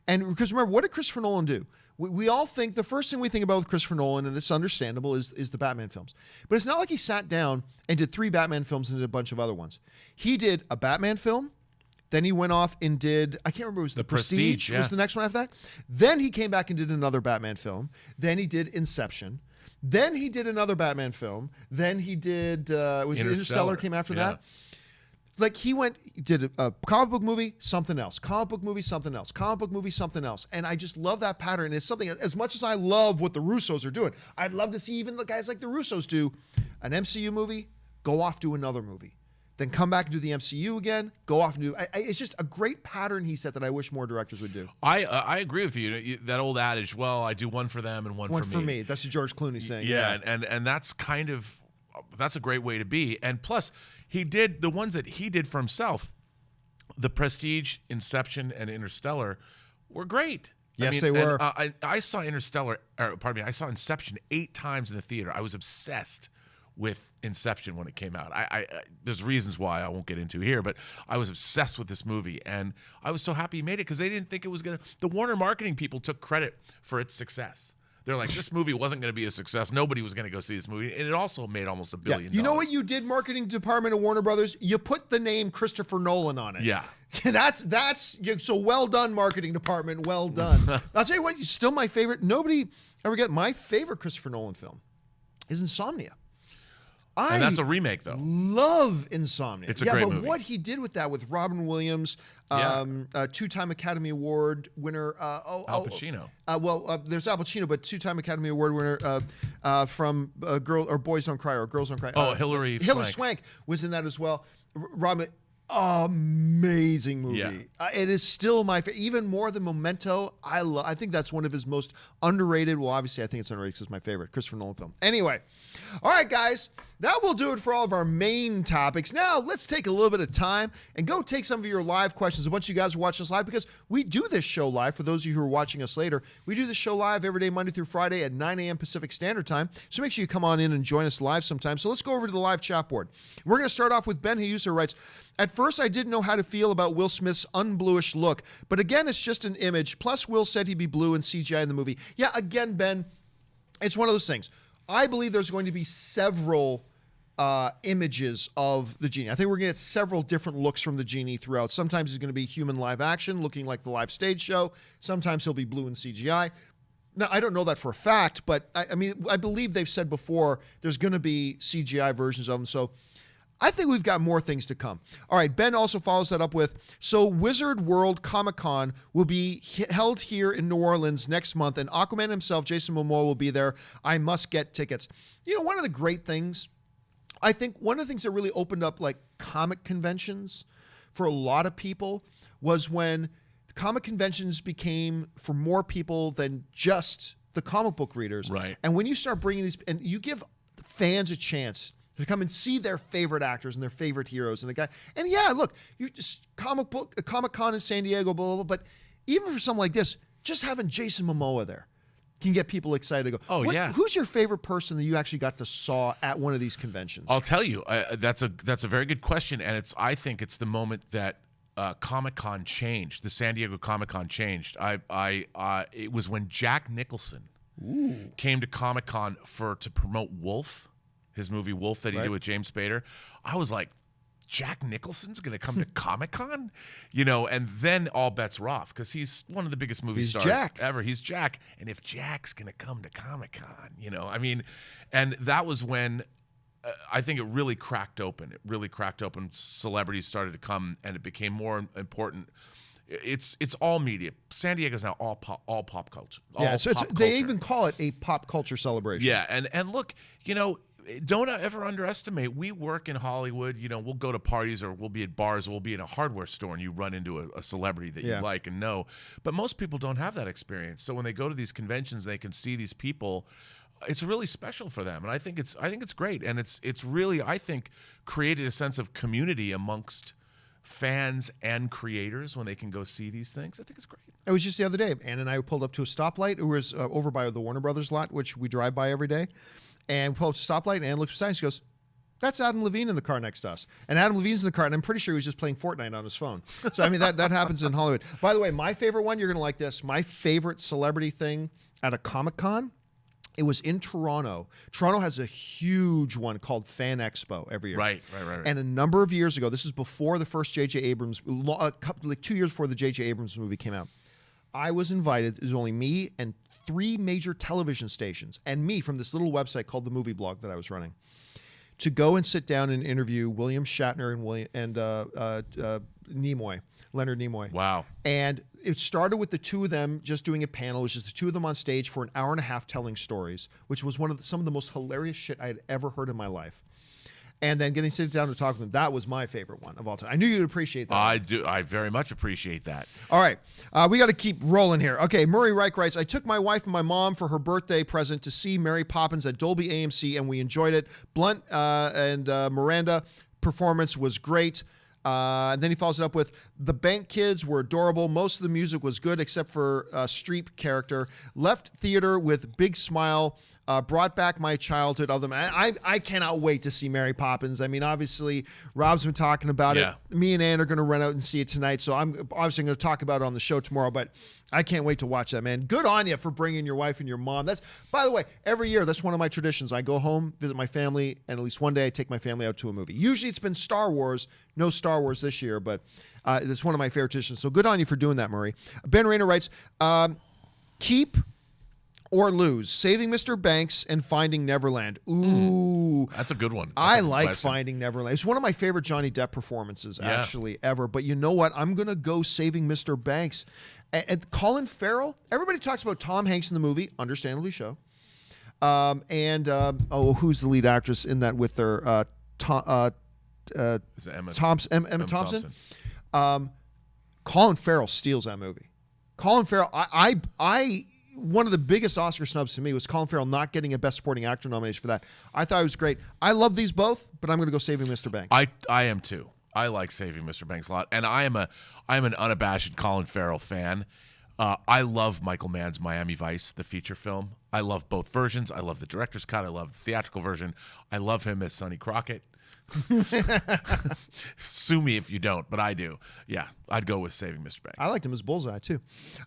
And because remember, what did Christopher Nolan do? We all think, the first thing we think about with Christopher Nolan, and it's understandable, is the Batman films. But it's not like he sat down and did 3 Batman films and did a bunch of other ones. He did a Batman film. Then he went off and did, I can't remember, it was The Prestige was the next one after that. Then he came back and did another Batman film. Then he did Inception. Then he did another Batman film. Then he did, Interstellar came after that. Like he did a comic book movie, something else. Comic book movie, something else. Comic book movie, something else. And I just love that pattern. It's something, as much as I love what the Russos are doing, I'd love to see even the guys like the Russos do an MCU movie, go off, do another movie. Then come back and do the MCU again, go off and do... it's just a great pattern he set that I wish more directors would do. I agree with you. That old adage, well, I do one for them and one for me. One for me. That's what George Clooney saying. Yeah, and that's kind of... That's a great way to be. And plus, he did... The ones that he did for himself, The Prestige, Inception, and Interstellar, were great. Yes, they were. I saw I saw Inception 8 times in the theater. I was obsessed with Inception when it came out. There's reasons why I won't get into here, but I was obsessed with this movie, and I was so happy he made it because they didn't think it was gonna. The Warner marketing people took credit for its success. They're like, this movie wasn't going to be a success. Nobody was going to go see this movie, and it also made almost $1 billion. You know what you did, marketing department of Warner Brothers? You put the name Christopher Nolan on it. Yeah, that's so well done, marketing department. Well done. I'll tell you what, still my favorite. Nobody ever get my favorite Christopher Nolan film is Insomnia. And that's a remake, though. Love Insomnia. It's a great movie. But what he did with that, with Robin Williams, 2-time Academy Award winner. Al Pacino. There's Al Pacino, but 2-time Academy Award winner from Boys Don't Cry or Girls Don't Cry. Hilary Swank was in that as well. Robin, Amazing movie. Yeah. It is still my favorite, even more than Memento. I think that's one of his most underrated. Well, obviously, I think it's underrated because it's my favorite Christopher Nolan film. Anyway, all right, guys, that will do it for all of our main topics. Now, let's take a little bit of time and go take some of your live questions. A bunch of you guys are watching us live because we do this show live. For those of you who are watching us later, we do this show live every day, Monday through Friday at 9 a.m. Pacific Standard Time. So make sure you come on in and join us live sometime. So let's go over to the live chat board. We're going to start off with Ben Hayuser writes, at first, I didn't know how to feel about Will Smith's unbluish look, but again, it's just an image. Plus, Will said he'd be blue in CGI in the movie. Yeah, again, Ben, it's one of those things. I believe there's going to be several images of the Genie. I think we're going to get several different looks from the Genie throughout. Sometimes he's going to be human live action, looking like the live stage show. Sometimes he'll be blue in CGI. Now, I don't know that for a fact, but I mean, I believe they've said before there's going to be CGI versions of him. So I think we've got more things to come. All right, Ben also follows that up with, so Wizard World Comic-Con will be held here in New Orleans next month, and Aquaman himself, Jason Momoa, will be there. I must get tickets. You know, one of the great things, I think one of the things that really opened up like comic conventions for a lot of people was when comic conventions became for more people than just the comic book readers. Right. And when you start bringing these, and you give fans a chance to come and see their favorite actors and their favorite heroes and the guy. And yeah, look, you just Comic-Con in San Diego, blah, blah, blah. But even for something like this, just having Jason Momoa there can get people excited to go. Oh, yeah. Who's your favorite person that you actually got to saw at one of these conventions? I'll tell you, that's a very good question, and I think it's the moment that Comic-Con changed. The San Diego Comic-Con changed. It was when Jack Nicholson came to Comic-Con to promote Wolf, his movie Wolf that he did with James Spader. I was like, Jack Nicholson's going to come to Comic-Con? You know, and then all bets were off because he's one of the biggest movie stars ever. He's Jack. And if Jack's going to come to Comic-Con, you know, I mean, and that was when I think it really cracked open. It really cracked open. Celebrities started to come and it became more important. It's all media. San Diego's now all pop culture. They even call it a pop culture celebration. Yeah, and look, you know, don't ever underestimate. We work in Hollywood. You know, we'll go to parties or we'll be at bars or we'll be in a hardware store and you run into a celebrity that you like and know. But most people don't have that experience. So when they go to these conventions, they can see these people. It's really special for them, and I think it's great, and it's really, I think, created a sense of community amongst fans and creators when they can go see these things. I think it's great. It was just the other day, Ann and I pulled up to a stoplight. It was over by the Warner Brothers lot, which we drive by every day. And we pulled up to a stoplight, and Ann looks beside us. She goes, that's Adam Levine in the car next to us. And Adam Levine's in the car, and I'm pretty sure he was just playing Fortnite on his phone. So, I mean, that happens in Hollywood. By the way, my favorite one, you're going to like this. My favorite celebrity thing at a Comic-Con, it was in Toronto. Toronto has a huge one called Fan Expo every year. Right. And a number of years ago, this is before the first J.J. Abrams, like 2 years before the J.J. Abrams movie came out. I was invited. It was only me and 3 major television stations and me from this little website called The Movie Blog that I was running to go and sit down and interview William Shatner and Nimoy, Leonard Nimoy. Wow. And it started with the two of them just doing a panel. It was just the two of them on stage for an hour and a half telling stories, which was some of the most hilarious shit I had ever heard in my life. And then getting to sit down to talk with them, that was my favorite one of all time. I knew you'd appreciate that. I do. I very much appreciate that. All right. We got to keep rolling here. Okay, Murray Reich writes, I took my wife and my mom for her birthday present to see Mary Poppins at Dolby AMC, and we enjoyed it. Blunt and Miranda performance was great. And then he follows it up with, the Bank Kids were adorable. Most of the music was good except for Streep character. Left theater with big smile. Brought back my childhood of them. I cannot wait to see Mary Poppins. I mean, obviously, Rob's been talking about it. Me and Ann are going to run out and see it tonight, so I'm obviously going to talk about it on the show tomorrow, but I can't wait to watch that, man. Good on you for bringing your wife and your mom. That's, by the way, every year, that's one of my traditions. I go home, visit my family, and at least one day I take my family out to a movie. Usually it's been Star Wars. No Star Wars this year, but it's one of my favorite traditions. So good on you for doing that, Murray. Ben Rayner writes, keep or lose, Saving Mr. Banks and Finding Neverland. Ooh. That's a good one. I like Finding Neverland. It's one of my favorite Johnny Depp performances, actually, ever. But you know what? I'm going to go Saving Mr. Banks. And Colin Farrell, everybody talks about Tom Hanks in the movie, understandably so. Who's the lead actress in that with her? Is it Emma Emma Thompson. Colin Farrell steals that movie. Colin Farrell, I one of the biggest Oscar snubs to me was Colin Farrell not getting a Best Supporting Actor nomination for that. I thought it was great. I love these both, but I'm going to go Saving Mr. Banks. I am too. I like Saving Mr. Banks a lot, and I am an unabashed Colin Farrell fan. I love Michael Mann's Miami Vice, the feature film. I love both versions. I love the director's cut. I love the theatrical version. I love him as Sonny Crockett. Sue me if you don't, but I do. Yeah, I'd go with Saving Mr. Banks. I liked him as Bullseye too.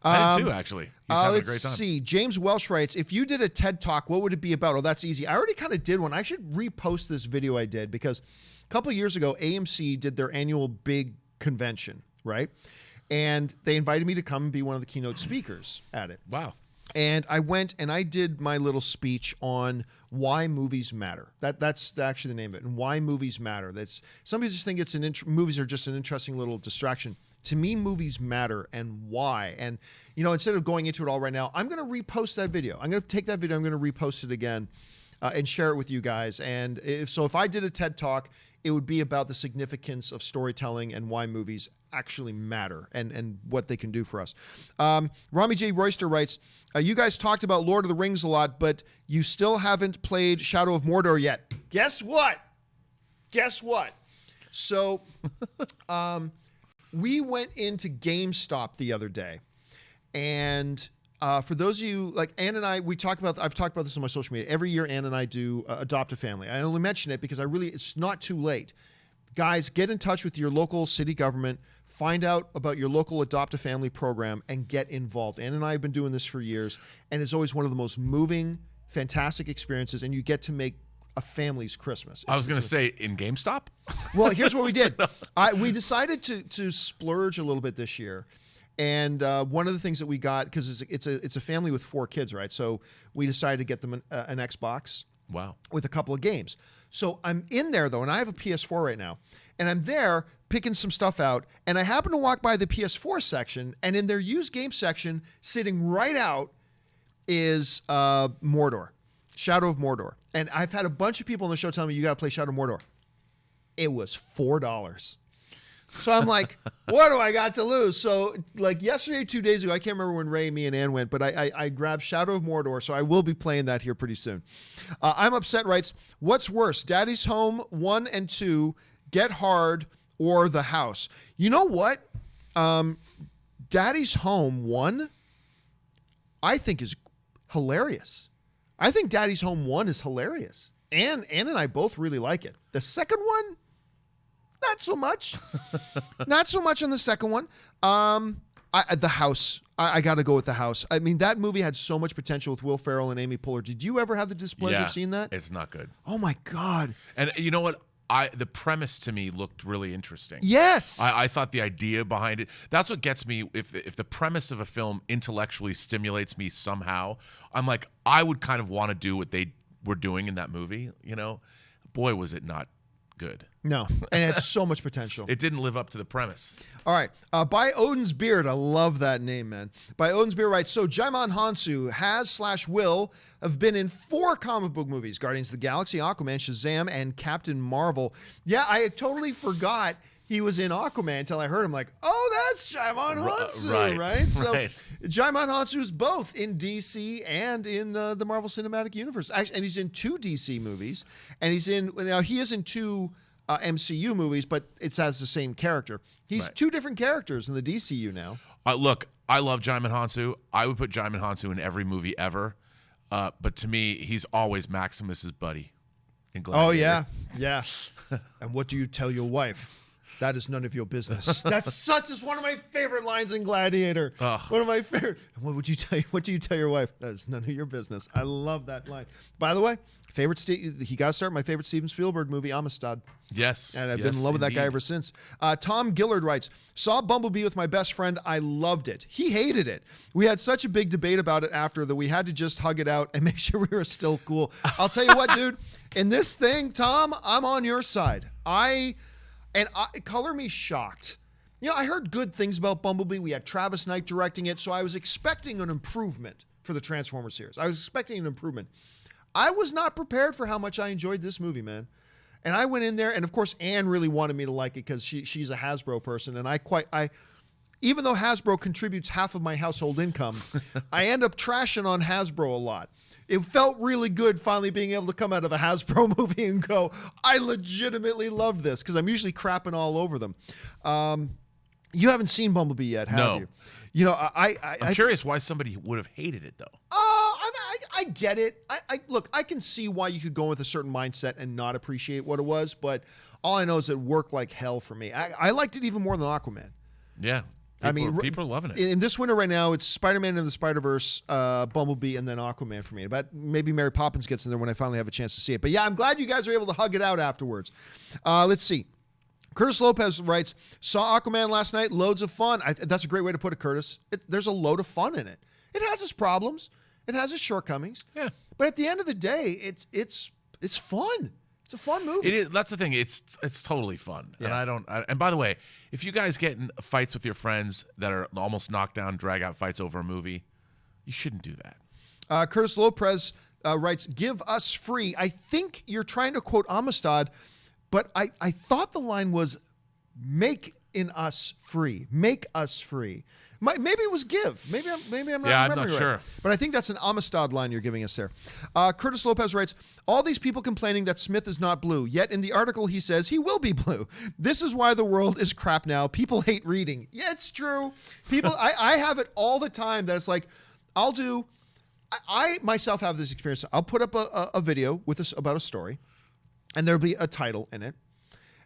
I did too, actually. He's having a great Let's time. see. James Welsh writes, if you did a TED Talk, what would it be about? Oh, that's easy. I already kind of did one. I should repost this video I did because a couple of years ago, AMC did their annual big convention, right? And they invited me to come and be one of the keynote speakers at it. Wow. And I went and I did my little speech on why movies matter. That's actually the name of it, and why movies matter. That's some people just think it's movies are just an interesting little distraction. To me, movies matter and why. And instead of going into it all right now, I'm going to repost that video. I'm going to take that video. I'm going to repost it again and share it with you guys. And if I did a TED Talk, it would be about the significance of storytelling and why movies actually matter and what they can do for us. Rami J. Royster writes, you guys talked about Lord of the Rings a lot, but you still haven't played Shadow of Mordor yet. Guess what? So we went into GameStop the other day, and for those of you, like Ann and I, I've talked about this on my social media. Every year, Ann and I do Adopt a Family. I only mention it because it's not too late. Guys, get in touch with your local city government, find out about your local Adopt a Family program, and get involved. Ann and I have been doing this for years, and it's always one of the most moving, fantastic experiences, and you get to make a family's Christmas. I was going to say, in GameStop? Well, here's what we did. We decided to splurge a little bit this year. And one of the things that we got, because it's a family with 4 kids, right? So we decided to get them an Xbox. Wow. With a couple of games. So I'm in there, though, and I have a PS4 right now. And I'm there picking some stuff out. And I happen to walk by the PS4 section. And in their used game section, sitting right out, is Mordor. Shadow of Mordor. And I've had a bunch of people on the show tell me, you got to play Shadow of Mordor. It was $4. So I'm like, what do I got to lose? So like yesterday, 2 days ago, I can't remember when Ray, me, and Ann went, but I grabbed Shadow of Mordor, so I will be playing that here pretty soon. I'm Upset writes, what's worse, Daddy's Home 1 and 2, Get Hard, or The House? You know what? Daddy's Home 1, I think is hilarious. I think Daddy's Home 1 is hilarious. Ann and I both really like it. The second one, not so much. Not so much on the second one. The House. I got to go with The House. I mean, that movie had so much potential with Will Ferrell and Amy Poehler. Did you ever have the displeasure of seeing that? It's not good. Oh, my God. And you know what? The premise to me looked really interesting. Yes. I thought the idea behind it, that's what gets me. If the premise of a film intellectually stimulates me somehow, I'm like, I would kind of want to do what they were doing in that movie. Boy, was it not good. No, and it had so much potential. It didn't live up to the premise. All right. By Odin's Beard. I love that name, man. By Odin's Beard writes, so Jaimon Hansu will have been in 4 comic book movies, Guardians of the Galaxy, Aquaman, Shazam, and Captain Marvel. Yeah, I totally forgot he was in Aquaman until I heard him like, oh, that's Jaimon Hansu, right? So Jaimon Hansu is both in DC and in the Marvel Cinematic Universe. Actually, and he's in 2 DC movies, and he is in 2 MCU movies, but it's as the same character. He's 2 different characters in the DCU now. Look, I love Jaimon Hansu. I would put Jaimon Hansu in every movie ever. But to me, he's always Maximus's buddy in Gladiator. Oh, yeah. And what do you tell your wife? That is none of your business. That's one of my favorite lines in Gladiator. One of my favorite. What would you tell? What do you tell your wife? That is none of your business. I love that line. By the way, he got to start my favorite Steven Spielberg movie, Amistad. Yes. And I've been in love with that guy ever since. Tom Gillard writes, saw Bumblebee with my best friend. I loved it. He hated it. We had such a big debate about it after that we had to just hug it out and make sure we were still cool. I'll tell you what, dude, in this thing, Tom, I'm on your side. Color me shocked. I heard good things about Bumblebee. We had Travis Knight directing it, so I was expecting an improvement for the Transformers series. I was expecting an improvement. I was not prepared for how much I enjoyed this movie, man. And I went in there, and of course, Anne really wanted me to like it because she's a Hasbro person, and even though Hasbro contributes half of my household income, I end up trashing on Hasbro a lot. It felt really good finally being able to come out of a Hasbro movie and go, I legitimately love this, because I'm usually crapping all over them. You haven't seen Bumblebee yet, have you? You know, I'm curious why somebody would have hated it, though. I get it. Look, I can see why you could go with a certain mindset and not appreciate what it was, but all I know is it worked like hell for me. I liked it even more than Aquaman. Yeah. People are loving it. In this winter right now, it's Spider-Man and the Spider-Verse, Bumblebee, and then Aquaman for me. But maybe Mary Poppins gets in there when I finally have a chance to see it. But yeah, I'm glad you guys are able to hug it out afterwards. Let's see. Curtis Lopez writes, saw Aquaman last night, loads of fun. That's a great way to put it, Curtis. There's a load of fun in it. It has its problems. It has its shortcomings. Yeah. But at the end of the day, it's fun. It's a fun movie. It is. That's the thing. It's totally fun. Yeah. And by the way, if you guys get in fights with your friends that are almost knockdown, drag out fights over a movie, you shouldn't do that. Curtis Lopez writes, give us free. I think you're trying to quote Amistad, but I thought the line was make in us free. Make us free. Maybe it was give. Maybe I'm not remembering I'm not sure. Right. But I think that's an Amistad line you're giving us there. Curtis Lopez writes, all these people complaining that Smith is not blue, yet in the article he says he will be blue. This is why the world is crap now. People hate reading. Yeah, it's true. People, I have it all the time that it's like, I myself have this experience. I'll put up a video about a story, and there'll be a title in it.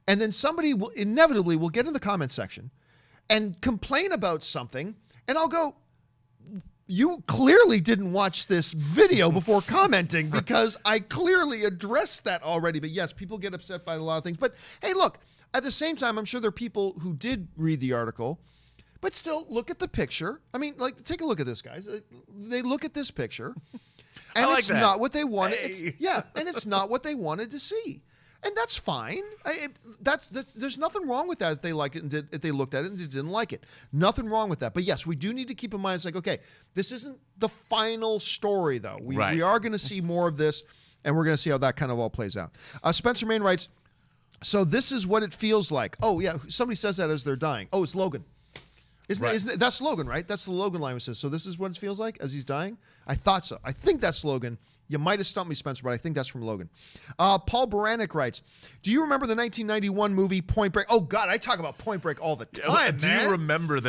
And then somebody will inevitably get in the comment section and complain about something, and I'll go, you clearly didn't watch this video before commenting, because I clearly addressed that already. But yes, people get upset by a lot of things. But hey, look, at the same time, I'm sure there are people who did read the article, but still look at the picture. I mean, like, take a look at this, guys. They look at this picture, and it's not what they wanted. Hey. And it's not what they wanted to see. And that's fine. There's nothing wrong with that if they like it and if they looked at it and they didn't like it. Nothing wrong with that. But yes, we do need to keep in mind, it's like, okay, this isn't the final story, though. We are going to see more of this, and we're going to see how that kind of all plays out. Spencer Main writes, so this is what it feels like. Oh, yeah, somebody says that as they're dying. Oh, it's Logan. That's Logan, right? That's the Logan line which says, so this is what it feels like as he's dying? I thought so. I think that's Logan. You might have stumped me, Spencer, but I think that's from Logan. Paul Baranek writes, do you remember the 1991 movie Point Break? Oh, God, I talk about Point Break all the time, Do you remember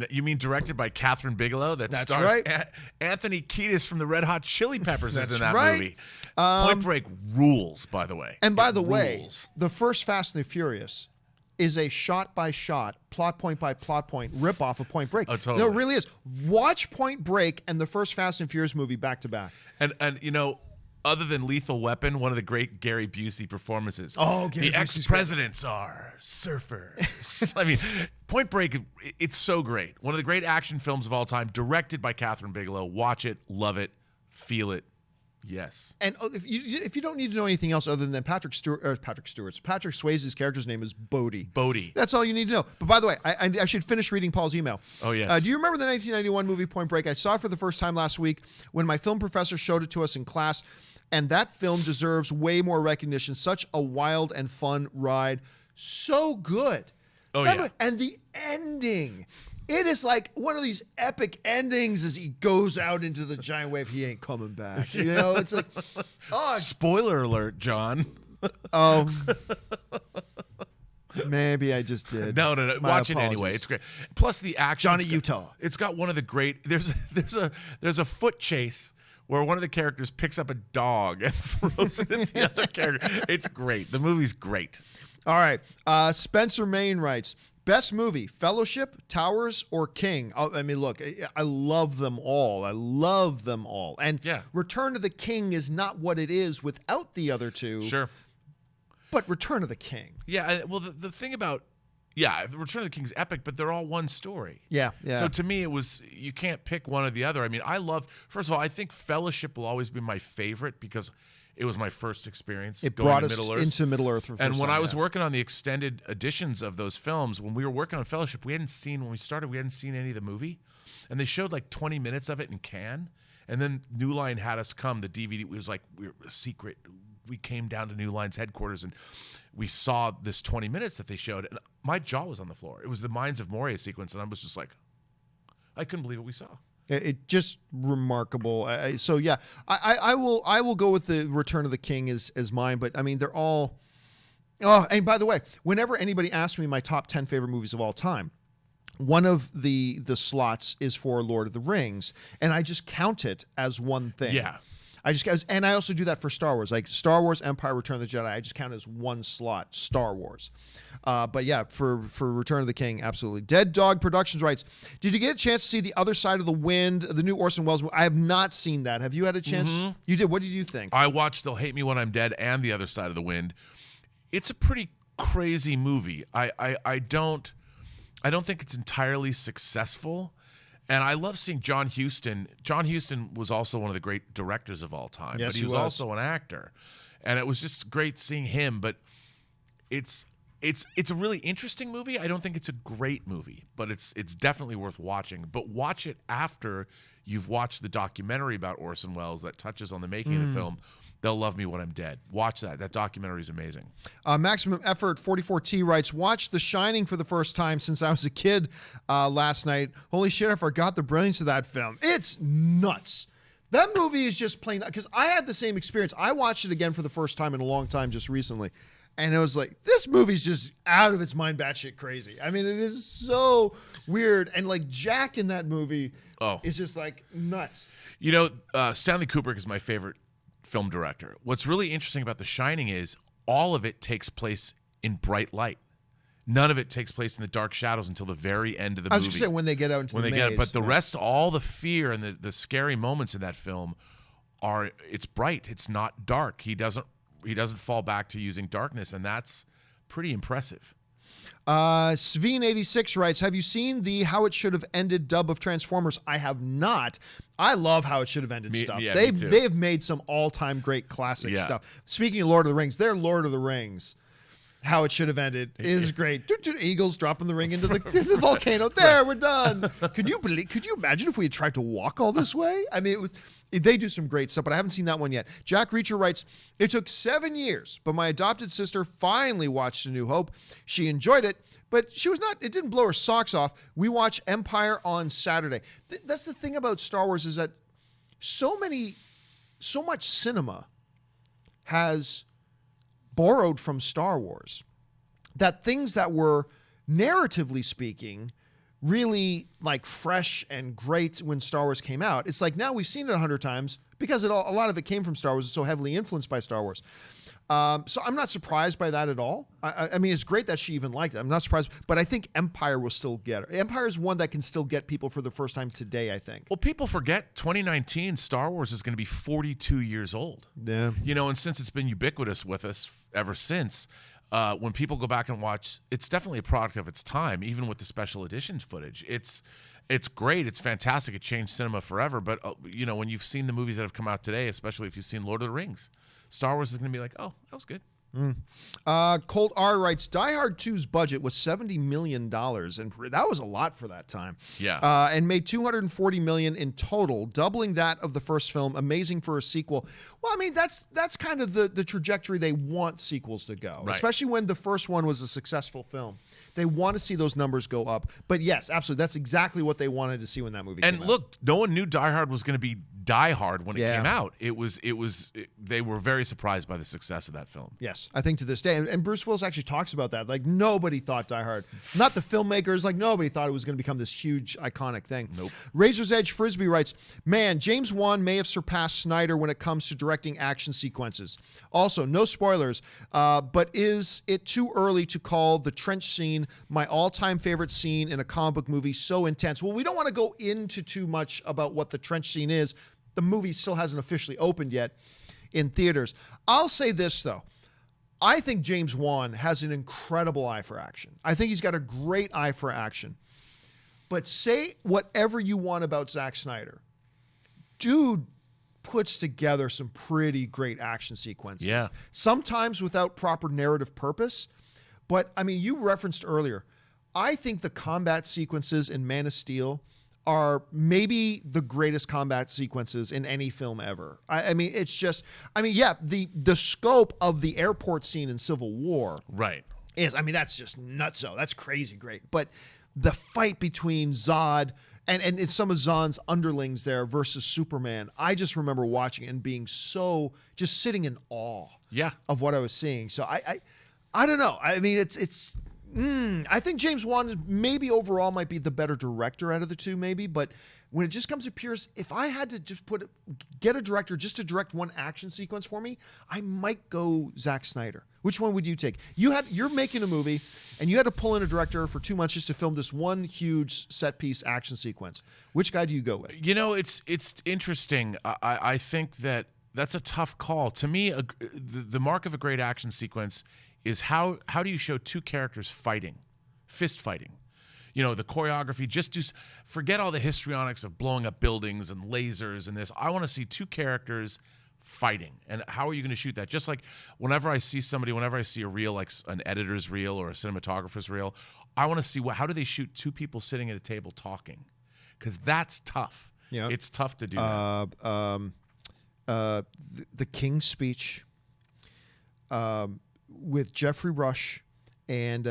you mean directed by Catherine Bigelow? That's stars right. Anthony Kiedis from the Red Hot Chili Peppers is in that movie. Point Break rules, by the way. And by the way, the first Fast and the Furious is a shot-by-shot, plot point by plot point ripoff of Point Break. Oh, totally. No, it really is. Watch Point Break and the first Fast and Furious movie back to back. And you know, other than Lethal Weapon, one of the great Gary Busey performances. Oh, Gary the ex-presidents are surfers. I mean, Point Break, it's so great. One of the great action films of all time, directed by Catherine Bigelow. Watch it, love it, feel it. Yes. And if you don't need to know anything else other than Patrick Swayze's character's name is Bodhi. Bodhi. That's all you need to know. But by the way, I should finish reading Paul's email. Oh, yes. Do you remember the 1991 movie Point Break? I saw it for the first time last week when my film professor showed it to us in class, and that film deserves way more recognition. Such a wild and fun ride. So good. Oh, yeah. And the ending. It is like one of these epic endings as he goes out into the giant wave. He ain't coming back. You know, it's like, oh. Spoiler alert, John. Oh. Maybe I just did. No. Watch it anyway. It's great. Plus the action. Johnny Utah. It's got one of the great. There's a foot chase where one of the characters picks up a dog and throws it at the other character. It's great. The movie's great. All right. Spencer Main writes, best movie, Fellowship, Towers, or King? I mean, look, I love them all. And Return of the King is not what it is without the other two. Sure. But Return of the King. Yeah, well, the thing about, Return of the King's epic, but they're all one story. Yeah. So to me, you can't pick one or the other. I mean, first of all, I think Fellowship will always be my favorite because it was my first experience. It brought us into Middle Earth. And when I was working on the extended editions of those films, when we were working on Fellowship, when we started, we hadn't seen any of the movie. And they showed like 20 minutes of it in Cannes. And then New Line had us come, the DVD. It was like a secret we came down to New Line's headquarters and we saw this 20 minutes that they showed, and my jaw was on the floor. It was the Mines of Moria sequence, and I was just like, I couldn't believe what we saw. It just remarkable. So yeah, I will go with the Return of the King as mine. But I mean, they're all. Oh, and by the way, whenever anybody asks me my top 10 favorite movies of all time, one of the slots is for Lord of the Rings, and I just count it as one thing. Yeah. And I also do that for Star Wars, like Star Wars, Empire, Return of the Jedi. I just count it as one slot, Star Wars. But yeah, for Return of the King, absolutely. Dead Dog Productions writes, did you get a chance to see The Other Side of the Wind, the new Orson Welles movie? I have not seen that. Have you had a chance? Mm-hmm. You did. What did you think? I watched They'll Hate Me When I'm Dead and The Other Side of the Wind. It's a pretty crazy movie. I don't think it's entirely successful. And I love seeing John Huston. John Huston was also one of the great directors of all time, yes, but he was also an actor. And it was just great seeing him, but it's a really interesting movie. I don't think it's a great movie, but it's definitely worth watching. But watch it after you've watched the documentary about Orson Welles that touches on the making of the film. They'll Love Me When I'm Dead. Watch that. That documentary is amazing. Maximum Effort 44T writes, watched The Shining for the first time since I was a kid last night. Holy shit, I forgot the brilliance of that film. It's nuts. That movie is just plain, because I had the same experience. I watched it again for the first time in a long time just recently. And it was like, this movie's just out of its mind, batshit crazy. I mean, it is so weird. And like Jack in that movie is just like nuts. You know, Stanley Kubrick is my favorite film director. What's really interesting about The Shining is all of it takes place in bright light. None of it takes place in the dark shadows until the very end of the movie. I was just saying when they get out into the maze. But the rest, all the fear and the scary moments in that film it's bright. It's not dark. He doesn't fall back to using darkness, and that's pretty impressive. Sveen86 writes, have you seen the How It Should Have Ended dub of Transformers? I have not. I love How It Should Have Ended stuff. Yeah, they have made some all-time great classic stuff. Speaking of Lord of the Rings, their Lord of the Rings, How It Should Have Ended is great. Eagles dropping the ring into the volcano. There, we're done. Could you imagine if we had tried to walk all this way? I mean, they do some great stuff, but I haven't seen that one yet. Jack Reacher writes, it took 7 years, but my adopted sister finally watched A New Hope. She enjoyed it, but it didn't blow her socks off. We watch Empire on Saturday. That's the thing about Star Wars, is that so much cinema has borrowed from Star Wars that things that were, narratively speaking, really like fresh and great when Star Wars came out. It's like now we've seen it 100 times because a lot of it came from Star Wars. It's so heavily influenced by Star Wars. So I'm not surprised by that at all. I mean, it's great that she even liked it. I'm not surprised, but I think Empire will still get her. Empire is one that can still get people for the first time today, I think. Well, people forget 2019 Star Wars is going to be 42 years old. Yeah. You know, and since it's been ubiquitous with us ever since, when people go back and watch, it's definitely a product of its time, even with the special editions footage. It's great. It's fantastic. It changed cinema forever. But, you know, when you've seen the movies that have come out today, especially if you've seen Lord of the Rings, Star Wars is going to be like, oh, that was good. Colt R writes, Die Hard 2's budget was $70 million, and that was a lot for that time. Yeah. And made $240 million in total, doubling that of the first film. Amazing for a sequel. Well, I mean, that's kind of the trajectory they want sequels to go, right, especially when the first one was a successful film. They want to see those numbers go up. But yes, absolutely, that's exactly what they wanted to see when that movie came out. And look, no one knew Die Hard was going to be Die Hard when it came out. They were very surprised by the success of that film. Yes, I think to this day. And Bruce Willis actually talks about that. Like, nobody thought Die Hard, not the filmmakers, like nobody thought it was going to become this huge, iconic thing. Nope. Razor's Edge Frisbee writes, man, James Wan may have surpassed Snyder when it comes to directing action sequences. Also, no spoilers, but is it too early to call the trench scene my all-time favorite scene in a comic book movie? So intense. Well, we don't want to go into too much about what the trench scene is. The movie still hasn't officially opened yet in theaters. I'll say this, though. I think James Wan has an incredible eye for action. I think he's got a great eye for action. But say whatever you want about Zack Snyder. Dude puts together some pretty great action sequences. Yeah. Sometimes without proper narrative purpose. But, I mean, you referenced earlier, I think the combat sequences in Man of Steel are maybe the greatest combat sequences in any film ever. I mean, it's just, I mean, yeah, the scope of the airport scene in Civil War Right. is, I mean, that's just nutso. That's crazy great. But the fight between Zod and some of Zod's underlings there versus Superman, I just remember watching it and being so, just sitting in awe Yeah. of what I was seeing. So I don't know. I mean, I think James Wan maybe overall might be the better director out of the two, maybe. But when it just comes to Pierce, if I had to just get a director just to direct one action sequence for me, I might go Zack Snyder. Which one would you take? You're making a movie, and you had to pull in a director for 2 months just to film this one huge set piece action sequence. Which guy do you go with? You know, it's interesting. I think that's a tough call. To me, the mark of a great action sequence is how do you show two characters fighting, fist fighting. You know, the choreography, forget all the histrionics of blowing up buildings and lasers and this. I want to see two characters fighting. And how are you going to shoot that? Just like whenever I see a reel, like an editor's reel or a cinematographer's reel, I want to see how do they shoot two people sitting at a table talking? Because that's tough. Yeah. It's tough to do that. The King's Speech with Jeffrey Rush and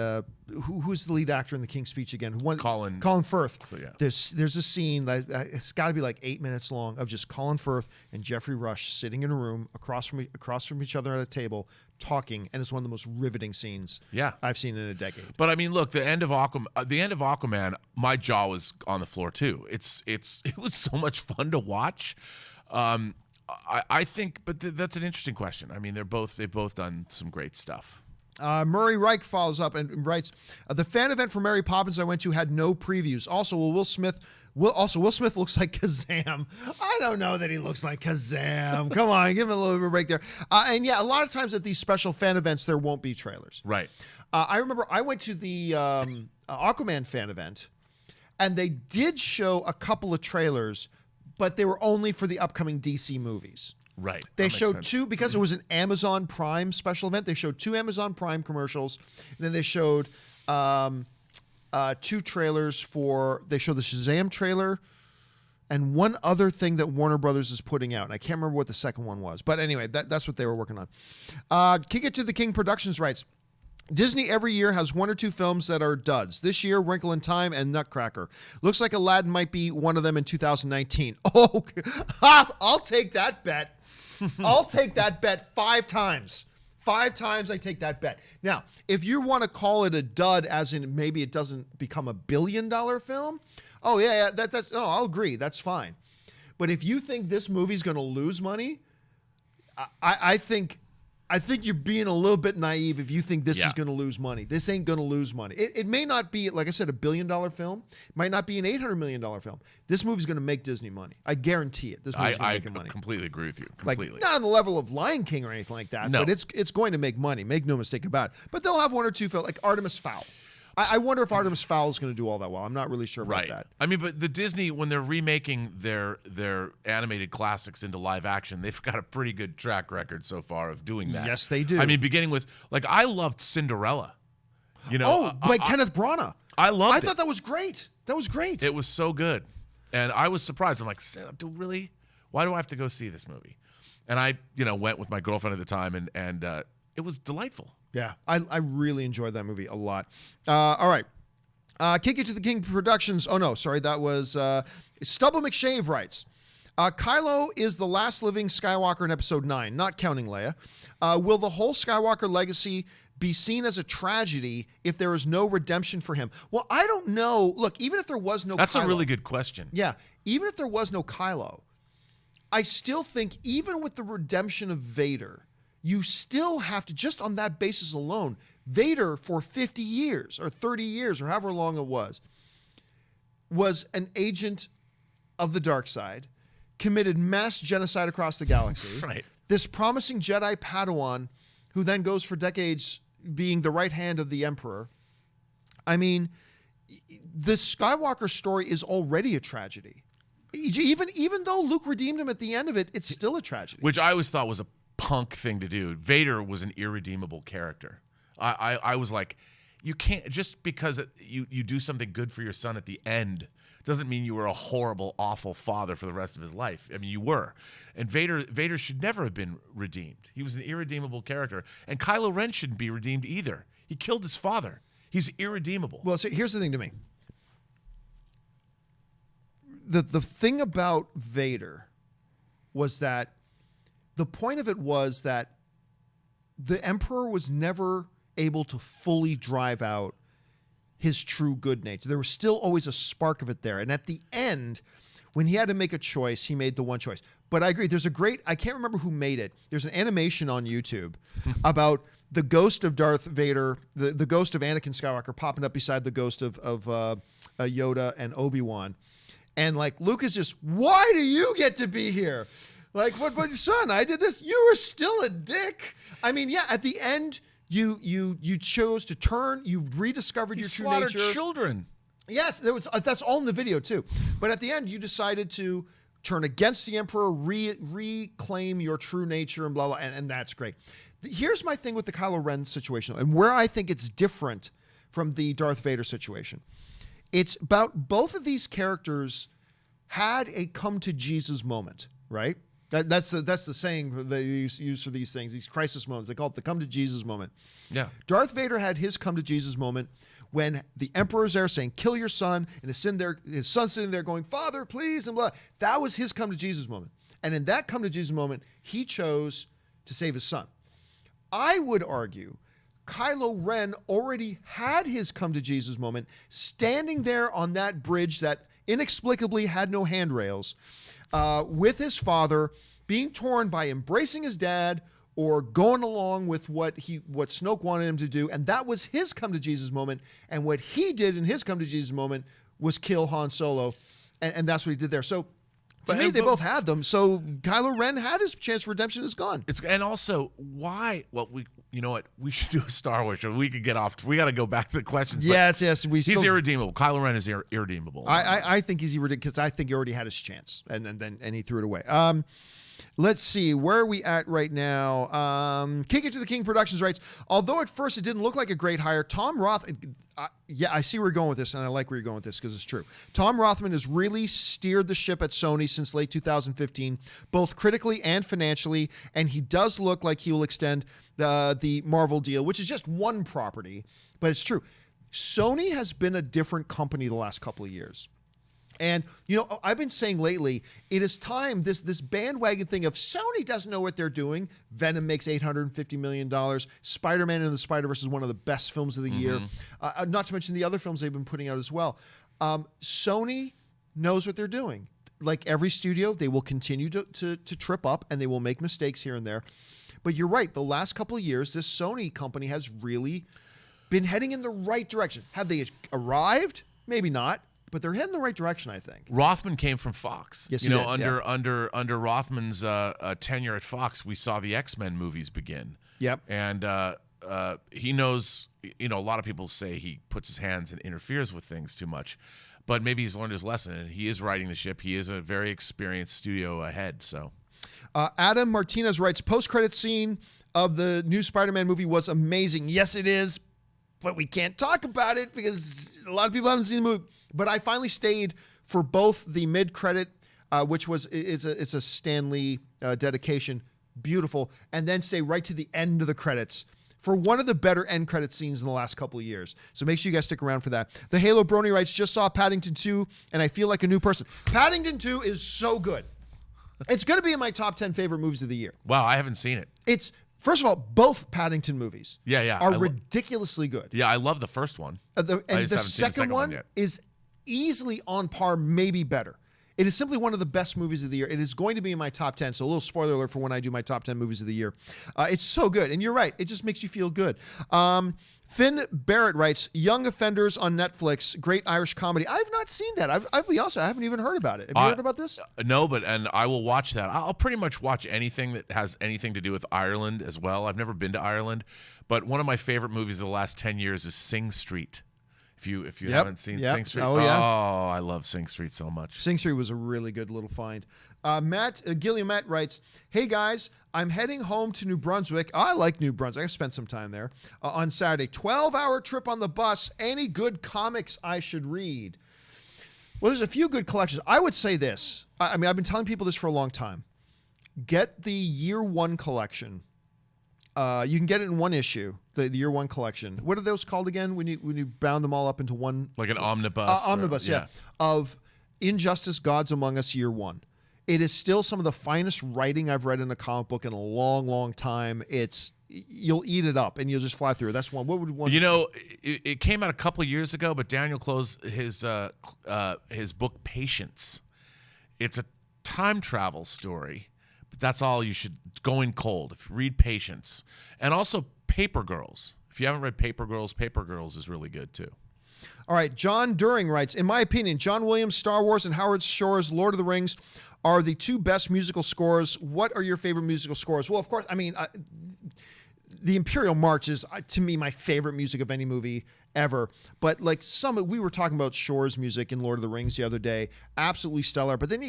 who's the lead actor in the King's Speech again? Colin Firth. Yeah. There's a scene that it's got to be like 8 minutes long of just Colin Firth and Jeffrey Rush sitting in a room across from each other at a table talking, and it's one of the most riveting scenes I've seen in a decade. But I mean, look, the end of Aquaman, my jaw was on the floor too. It was so much fun to watch. I think, but that's an interesting question. I mean, they've both done some great stuff. Murray Reich follows up and writes, the fan event for Mary Poppins I went to had no previews. Also, Will Smith looks like Kazam. I don't know that he looks like Kazam. Come on, give him a little bit of a break there. And yeah, a lot of times at these special fan events, there won't be trailers. Right. I remember I went to the Aquaman fan event, and they did show a couple of trailers, but they were only for the upcoming DC movies. Right. They showed two, because it was an Amazon Prime special event. They showed 2 Amazon Prime commercials. And then they showed 2 trailers they showed the Shazam trailer and one other thing that Warner Brothers is putting out. And I can't remember what the second one was. But anyway, that's what they were working on. Kick It to the King Productions writes, Disney every year has 1 or 2 films that are duds. This year, Wrinkle in Time and Nutcracker. Looks like Aladdin might be one of them in 2019. Oh, I'll take that bet. I'll take that bet 5 times. 5 times I take that bet. Now, if you want to call it a dud, as in maybe it doesn't become a $1 billion film, I'll agree. That's fine. But if you think this movie's going to lose money, I think you're being a little bit naive if you think this is going to lose money. This ain't going to lose money. It may not be, like I said, a $1 billion film. It might not be an $800 million film. This movie's going to make Disney money. I guarantee it. This movie's going to make money. I completely agree with you. Completely. Like, not on the level of Lion King or anything like that, but it's going to make money. Make no mistake about it. But they'll have 1 or 2 films, like Artemis Fowl. I wonder if Artemis Fowl is going to do all that well. I'm not really sure about that. I mean, but the Disney, when they're remaking their animated classics into live action, they've got a pretty good track record so far of doing that. Yes, they do. I mean, beginning with, like, I loved Cinderella. You know, Kenneth Branagh. I loved it. I thought that was great. That was great. It was so good. And I was surprised. I'm like, really? Why do I have to go see this movie? And I, went with my girlfriend at the time, and it was delightful. Yeah, I really enjoyed that movie a lot. All right. Kick It to the King Productions. Oh, no, sorry. That was Stubble McShave writes, Kylo is the last living Skywalker in Episode 9, not counting Leia. Will the whole Skywalker legacy be seen as a tragedy if there is no redemption for him? Well, I don't know. Look, even if there was no That's Kylo, a really good question. Yeah, even if there was no Kylo, I still think even with the redemption of Vader, you still have to, just on that basis alone, Vader for 50 years or 30 years or however long it was an agent of the dark side, committed mass genocide across the galaxy. Right. This promising Jedi Padawan who then goes for decades being the right hand of the Emperor. I mean, the Skywalker story is already a tragedy. Even though Luke redeemed him at the end of it, it's still a tragedy. Which I always thought was a punk thing to do. Vader was an irredeemable character. I was like, you can't, just because you do something good for your son at the end doesn't mean you were a horrible, awful father for the rest of his life. I mean, you were. And Vader should never have been redeemed. He was an irredeemable character. And Kylo Ren shouldn't be redeemed either. He killed his father. He's irredeemable. Well, so here's the thing to me. The thing about Vader was that the point of it was that the Emperor was never able to fully drive out his true good nature. There was still always a spark of it there. And at the end, when he had to make a choice, he made the one choice. But I agree. There's a great, I can't remember who made it. There's an animation on YouTube about the ghost of Darth Vader, the ghost of Anakin Skywalker popping up beside the ghost of Yoda and Obi-Wan. And like, Luke is just, why do you get to be here? Like, what, son, I did this. You were still a dick. I mean, yeah, at the end, you chose to turn, you rediscovered your true nature. He slaughtered children. Yes, that's all in the video too. But at the end, you decided to turn against the Emperor, reclaim your true nature, and blah, blah, and that's great. Here's my thing with the Kylo Ren situation, and where I think it's different from the Darth Vader situation. It's about both of these characters had a come to Jesus moment, right? That's the saying they use for these things, these crisis moments. They call it the come to Jesus moment. Yeah. Darth Vader had his come to Jesus moment when the Emperor's there saying, kill your son, and his son's sitting there going, Father, please, and blah. That was his come to Jesus moment. And in that come to Jesus moment, he chose to save his son. I would argue Kylo Ren already had his come to Jesus moment standing there on that bridge that inexplicably had no handrails with his father, being torn by embracing his dad or going along with what Snoke wanted him to do. And that was his come to Jesus moment. And what he did in his come to Jesus moment was kill Han Solo. And that's what he did there. So to me, they both had them. So Kylo Ren had his chance for redemption. Is gone. And also, why? Well, you know what? We should do a Star Wars show. We could get off. We got to go back to the questions. Yes. He's irredeemable. Kylo Ren is irredeemable. I think he's irredeemable because I think he already had his chance, and he threw it away. Let's see, where are we at right now? Kick It to the King Productions writes, although at first it didn't look like a great hire, Tom Roth, yeah, I see where you're going with this, and I like where you're going with this because it's true. Tom Rothman has really steered the ship at Sony since late 2015, both critically and financially, and he does look like he will extend the Marvel deal, which is just one property, but it's true. Sony has been a different company the last couple of years. And, you know, I've been saying lately, it is time, this bandwagon thing of Sony doesn't know what they're doing. Venom makes $850 million. Spider-Man and the Spider-Verse is one of the best films of the year. Not to mention the other films they've been putting out as well. Sony knows what they're doing. Like every studio, they will continue to trip up and they will make mistakes here and there. But you're right. The last couple of years, this Sony company has really been heading in the right direction. Have they arrived? Maybe not. But they're heading in the right direction, I think. Rothman came from Fox. Yes, you know, he did, under Rothman's tenure at Fox, we saw the X-Men movies begin. Yep. And he knows. You know, a lot of people say he puts his hands and interferes with things too much, but maybe he's learned his lesson, and he is riding the ship. He is a very experienced studio ahead. So, Adam Martinez writes, post-credit scene of the new Spider-Man movie was amazing. Yes, it is, but we can't talk about it because a lot of people haven't seen the movie. But I finally stayed for both the mid-credit, which it's a Stan Lee dedication, beautiful, and then stay right to the end of the credits for one of the better end credit scenes in the last couple of years. So make sure you guys stick around for that. The Halo Brony writes, just saw Paddington 2, and I feel like a new person. Paddington 2 is so good. It's going to be in my top 10 favorite movies of the year. wow, I haven't seen it. It's, first of all, both Paddington movies are ridiculously good. Yeah, I love the first one. The second one yet. is easily on par, maybe better. It is simply one of the best movies of the year. It is going to be in my top 10. So a little spoiler alert for when I do my top 10 movies of the year. It's so good. And you're right. It just makes you feel good. Finn Barrett writes, Young Offenders on Netflix, great Irish comedy. I've not seen that. I'll be honest, I haven't even heard about it. Have you heard about this? No, and I will watch that. I'll pretty much watch anything that has anything to do with Ireland as well. I've never been to Ireland, but one of my favorite movies of the last 10 years is Sing Street. If you haven't seen Sing Street, oh yeah, I love Sing Street so much. Sing Street was a really good little find. Gilliam Matt writes, hey guys, I'm heading home to New Brunswick. I like New Brunswick. I spent some time there on Saturday. 12-hour trip on the bus. Any good comics I should read? Well, there's a few good collections. I would say this. I mean, I've been telling people this for a long time. Get the year one collection. You can get it in one issue, the year one collection. What are those called again when you bound them all up into one? Like an omnibus. Omnibus, yeah. Of Injustice, Gods Among Us, year one. It is still some of the finest writing I've read in a comic book in a long, long time. You'll eat it up and you'll just fly through. That's one. What would one? You know, it came out a couple of years ago, but Daniel closed his book Patience. It's a time travel story, but that's all you should go in cold. If you read Patience, and also Paper Girls. If you haven't read Paper Girls is really good too. All right, John During writes, in my opinion, John Williams' Star Wars and Howard Shore's Lord of the Rings are the two best musical scores. What are your favorite musical scores? Well, of course, I mean, the Imperial March is, to me, my favorite music of any movie ever. But like we were talking about Shore's music in Lord of the Rings the other day, absolutely stellar. But then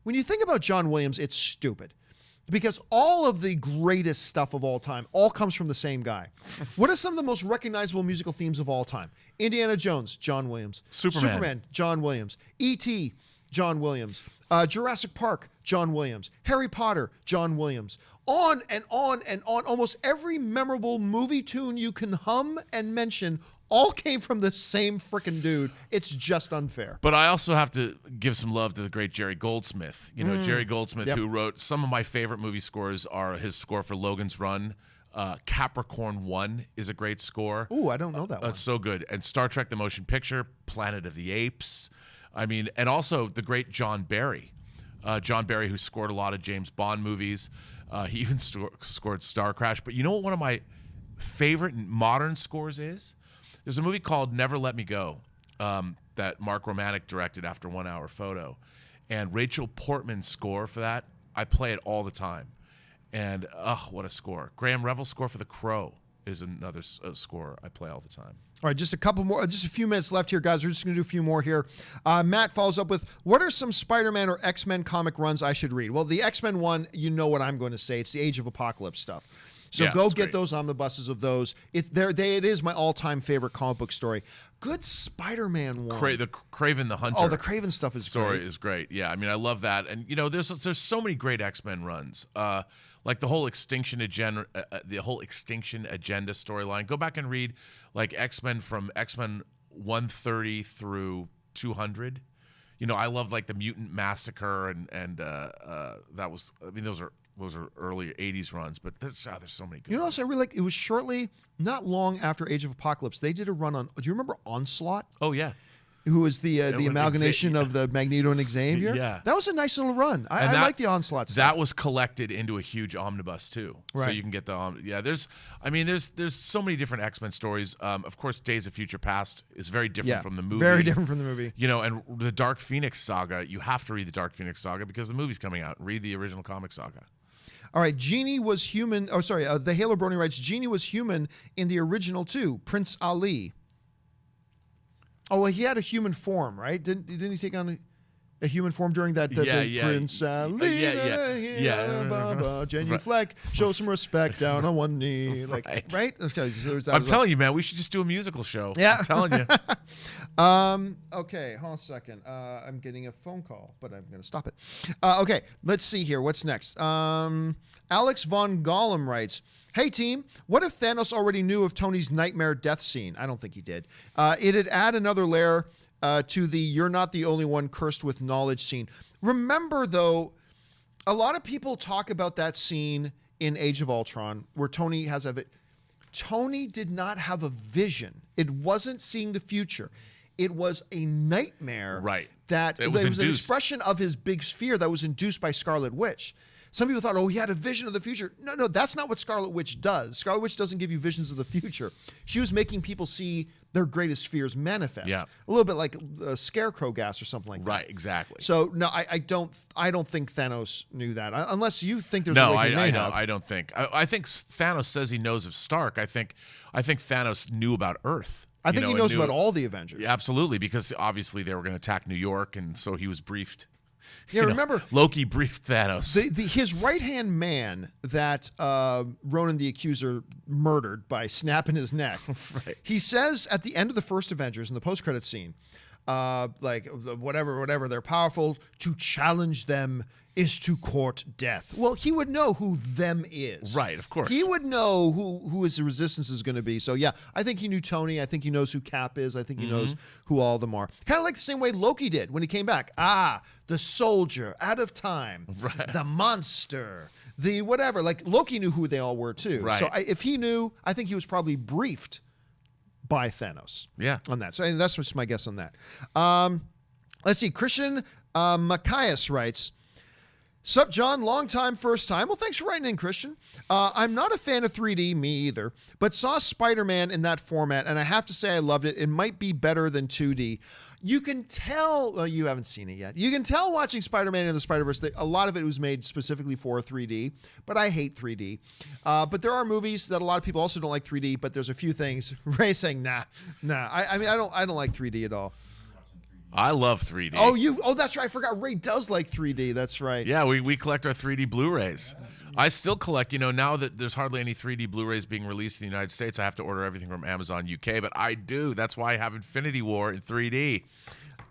when you think about John Williams, it's stupid. Because all of the greatest stuff of all time all comes from the same guy. What are some of the most recognizable musical themes of all time? Indiana Jones, John Williams. Superman, John Williams. E.T., John Williams. Jurassic Park, John Williams. Harry Potter, John Williams. On and on and on. Almost every memorable movie tune you can hum and mention all came from the same freaking dude. It's just unfair. But I also have to give some love to the great Jerry Goldsmith. You know, Jerry Goldsmith, who wrote some of my favorite movie scores are his score for Logan's Run. Capricorn 1 is a great score. Ooh, I don't know that one. It's so good. And Star Trek The Motion Picture, Planet of the Apes. I mean, and also the great John Barry. John Barry, who scored a lot of James Bond movies. He even scored Star Crash. But you know what one of my favorite modern scores is? There's a movie called Never Let Me Go that Mark Romanek directed after 1 Hour Photo. And Rachel Portman's score for that, I play it all the time. And, what a score. Graham Revell's score for The Crow is another score I play all the time. All right, just a few minutes left here, guys. We're just going to do a few more here. Matt follows up with, what are some Spider-Man or X-Men comic runs I should read? Well, the X-Men one, you know what I'm going to say. It's the Age of Apocalypse stuff. So go get those omnibuses of those. It is my all-time favorite comic book story. Good Spider-Man one. The Kraven the Hunter. Oh, the Kraven stuff is story is great. Yeah, I mean, I love that. And you know, there's so many great X-Men runs. Like the whole Extinction Agenda, storyline. Go back and read like X-Men from X-Men 130 through 200. You know, I love like the Mutant Massacre and that was. I mean, those are early 80s runs, but there's so many good You know what I really like? It was shortly, not long after Age of Apocalypse, they did a run on, do you remember Onslaught? Oh, yeah. Who was the amalgamation of the Magneto and Xavier? Yeah. That was a nice little run. I like the Onslaught stuff. That was collected into a huge omnibus, too. Right. So you can get there's so many different X-Men stories. Of course, Days of Future Past is very different from the movie. Very different from the movie. You know, and the Dark Phoenix saga, you have to read the Dark Phoenix saga because the movie's coming out. Read the original comic saga. All right, Genie was human. Oh, sorry. The Halo Brony writes, Genie was human in the original too. Prince Ali. Oh, well, he had a human form, right? Didn't he take on a human form during that? Prince Ali. Genuflect. Show some respect down on one knee. Like, right? I'm telling you, man, we should just do a musical show. Yeah. I'm telling you. Okay, hold on a second. I'm getting a phone call, but I'm going to stop it. Okay, let's see here. What's next? Alex Von Gollum writes, hey, team, what if Thanos already knew of Tony's nightmare death scene? I don't think he did. It'd add another layer to the you're not the only one cursed with knowledge scene. Remember, though, a lot of people talk about that scene in Age of Ultron where Tony has Tony did not have a vision. It wasn't seeing the future. It was a nightmare. Right. That it was an expression of his big fear that was induced by Scarlet Witch. Some people thought, he had a vision of the future. No, that's not what Scarlet Witch does. Scarlet Witch doesn't give you visions of the future. She was making people see their greatest fears manifest. Yeah. A little bit like scarecrow gas or something like that. Right, exactly. So no, I don't think Thanos knew that. Unless you think there's a way he may have. I don't think. I think Thanos says he knows of Stark. I think Thanos knew about Earth. I think he knows about all the Avengers. Yeah, absolutely, because obviously they were going to attack New York, and so he was briefed. Yeah, remember Loki briefed Thanos. His right-hand man that Ronan the Accuser murdered by snapping his neck. Right. He says at the end of the first Avengers in the post-credit scene, like whatever, they're powerful. To challenge them is to court death. Well, he would know who them is. Right, of course. He would know who his resistance is going to be. So, yeah, I think he knew Tony. I think he knows who Cap is. I think he knows who all of them are. Kind of like the same way Loki did when he came back. The soldier, out of time, right. The monster, the whatever. Like, Loki knew who they all were, too. Right. So, if he knew, I think he was probably briefed by Thanos. Yeah. On that. So, that's just my guess on that. Let's see. Christian Macias writes, "Sup, John? Long time, first time." Well, thanks for writing in, Christian. I'm not a fan of 3D, me either, but saw Spider-Man in that format, and I have to say I loved it. It might be better than 2D. You can tell, well, you haven't seen it yet. You can tell watching Spider-Man in the Spider-Verse that a lot of it was made specifically for 3D, but I hate 3D. But there are movies that a lot of people also don't like 3D, but there's a few things. Ray saying, nah. I mean, I don't like 3D at all. I love 3D. Oh, that's right. I forgot Ray does like 3D. That's right. Yeah, we collect our 3D Blu-rays. I still collect, now that there's hardly any 3D Blu-rays being released in the United States, I have to order everything from Amazon UK, but I do. That's why I have Infinity War in 3D.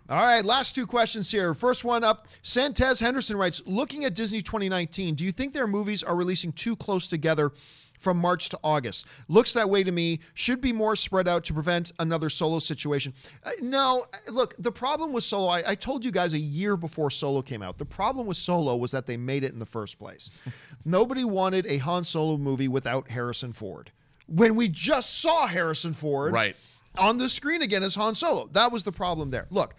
All right, last two questions here. First one up, Santez Henderson writes, looking at Disney 2019, do you think their movies are releasing too close together from March to August? Looks that way to me. Should be more spread out to prevent another Solo situation. No, look, the problem with Solo, I told you guys a year before Solo came out, the problem with Solo was that they made it in the first place. Nobody wanted a Han Solo movie without Harrison Ford. When we just saw Harrison Ford right. on the screen again as Han Solo. That was the problem there. Look,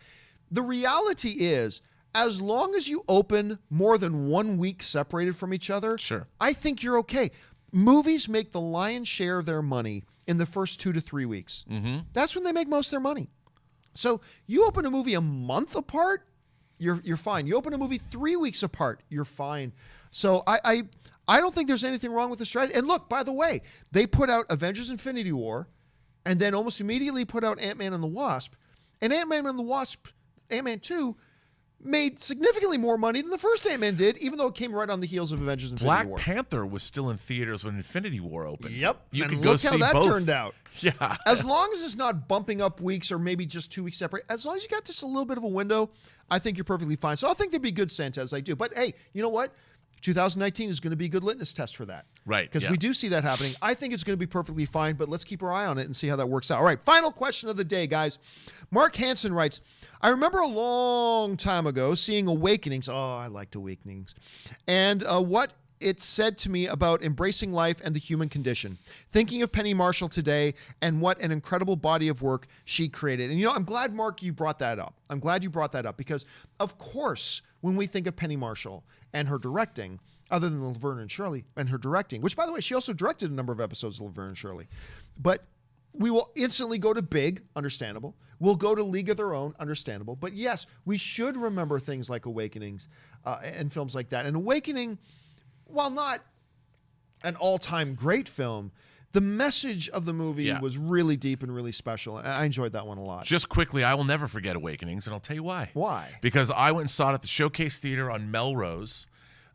the reality is, as long as you open more than 1 week separated from each other, sure, I think you're okay. Movies make the lion's share of their money in the first 2 to 3 weeks. Mm-hmm. That's when they make most of their money. So you open a movie a month apart, you're fine. You open a movie 3 weeks apart, you're fine. So I don't think there's anything wrong with the strategy. And look, by the way, they put out Avengers Infinity War and then almost immediately put out Ant-Man and the Wasp. And Ant-Man and the Wasp, Ant-Man 2, made significantly more money than the first Ant-Man did, even though it came right on the heels of Avengers Infinity War. Black Panther was still in theaters when Infinity War opened. Yep. You and could go look see how that both. turned out. Yeah. As long as it's not bumping up weeks or maybe just 2 weeks separate, as long as you got just a little bit of a window, I think you're perfectly fine. So I think they'd be good, Santez. I do. But hey, you know what? 2019 is going to be a good litmus test for that. Right. Because we do see that happening. I think it's going to be perfectly fine, but let's keep our eye on it and see how that works out. All right, final question of the day, guys. Mark Hansen writes, I remember a long time ago seeing Awakenings. Oh, I liked Awakenings. And what it said to me about embracing life and the human condition. Thinking of Penny Marshall today and what an incredible body of work she created. And I'm glad, Mark, you brought that up. I'm glad you brought that up because, of course, when we think of Penny Marshall and her directing, other than Laverne and Shirley and her directing, which, by the way, she also directed a number of episodes of Laverne and Shirley. But we will instantly go to Big, understandable. We'll go to League of Their Own, understandable. But yes, we should remember things like Awakenings and films like that. And Awakening, while not an all-time great film, the message of the movie was really deep and really special. I enjoyed that one a lot. Just quickly, I will never forget Awakenings, and I'll tell you why. Why? Because I went and saw it at the Showcase Theater on Melrose,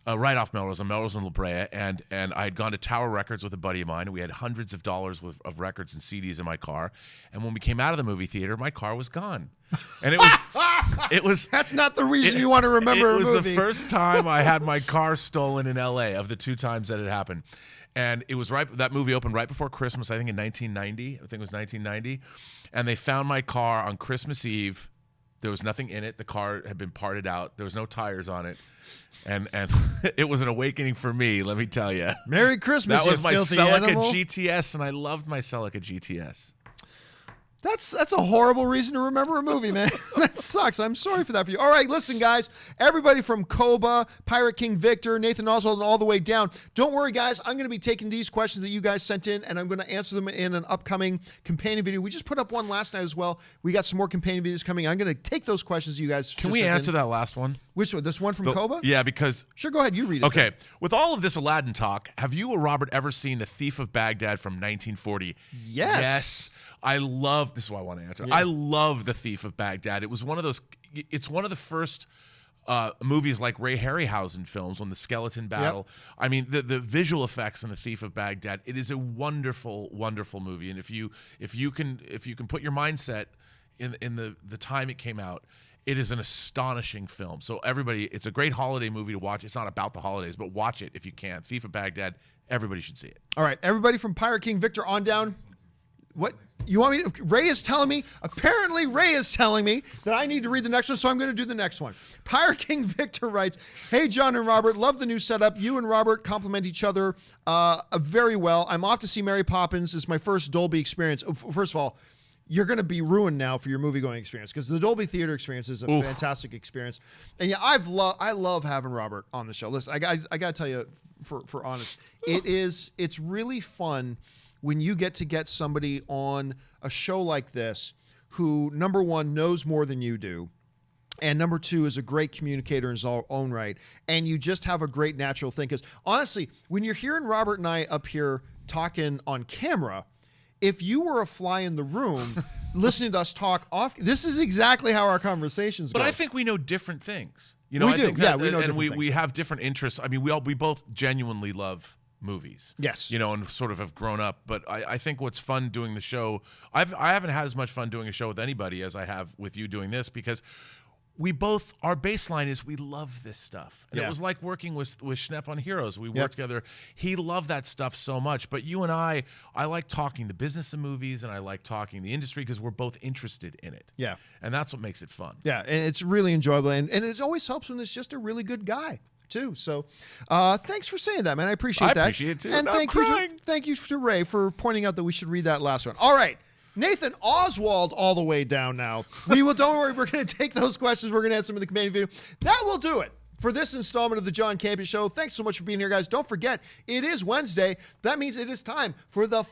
right off Melrose, on Melrose and La Brea, and I had gone to Tower Records with a buddy of mine, and we had hundreds of dollars worth of records and CDs in my car. And when we came out of the movie theater, my car was gone. And it was That's not the reason you want to remember a movie. It was the first time I had my car stolen in LA of the 2 times that it happened. And it was that movie opened right before Christmas, I think in 1990. I think it was 1990. And they found my car on Christmas Eve. There was nothing in it. The car had been parted out. There was no tires on it. And it was an awakening for me, let me tell you. Merry Christmas, that was my filthy Celica animal. GTS, and I loved my Celica GTS. That's a horrible reason to remember a movie, man. That sucks. I'm sorry for that for you. All right, listen, guys. Everybody from Koba, Pirate King Victor, Nathan Oswald, and all the way down. Don't worry, guys. I'm going to be taking these questions that you guys sent in, and I'm going to answer them in an upcoming companion video. We just put up one last night as well. We got some more companion videos coming. I'm going to take those questions you guys Can we answer that last one? Which one? This one from Koba? Yeah, because... Sure, go ahead. You read it. Okay. With all of this Aladdin talk, have you or Robert ever seen The Thief of Baghdad from 1940? Yes. I love... This is what I want to answer. Yeah. I love The Thief of Baghdad. It was one of those... It's one of the first movies like Ray Harryhausen films on the skeleton battle. Yep. I mean, the visual effects in The Thief of Baghdad, it is a wonderful, wonderful movie. And if you can put your mindset in the time it came out. It is an astonishing film. So everybody, it's a great holiday movie to watch. It's not about the holidays, but watch it if you can. Thief of Baghdad, everybody should see it. All right, everybody from Pirate King Victor on down. What? You want me to? Apparently Ray is telling me that I need to read the next one, so I'm going to do the next one. Pirate King Victor writes, "Hey, John and Robert, love the new setup. You and Robert complement each other very well. I'm off to see Mary Poppins. It's my first Dolby experience. First of all, you're going to be ruined now for your movie-going experience because the Dolby Theater experience is a fantastic experience. And yeah, I love having Robert on the show. Listen, I got to tell you, for honest, it's really fun when you get somebody on a show like this who, number one, knows more than you do, and number two, is a great communicator in his own right, and you just have a great natural thing. Because honestly, when you're hearing Robert and I up here talking on camera, if you were a fly in the room listening to us talk off, this is exactly how our conversations go. But I think we know different things. We do. I think we know different things. We have different interests. I mean, we both genuinely love movies. Yes. And sort of have grown up. But I think what's fun doing the show, I haven't had as much fun doing a show with anybody as I have with you doing this, because our baseline is we love this stuff. And it was like working with Schnepp on Heroes. We worked together. He loved that stuff so much. But you and I like talking the business of movies, and I like talking the industry because we're both interested in it. Yeah. And that's what makes it fun. Yeah, and it's really enjoyable. And it always helps when it's just a really good guy, too. So thanks for saying that, man. I appreciate that. I appreciate it, too. And thank you to Ray for pointing out that we should read that last one. All right. Nathan Oswald all the way down now. Don't worry, we're going to take those questions. We're going to answer them in the companion video. That will do it for this installment of the John Campea Show. Thanks so much for being here, guys. Don't forget, it is Wednesday. That means it is time for the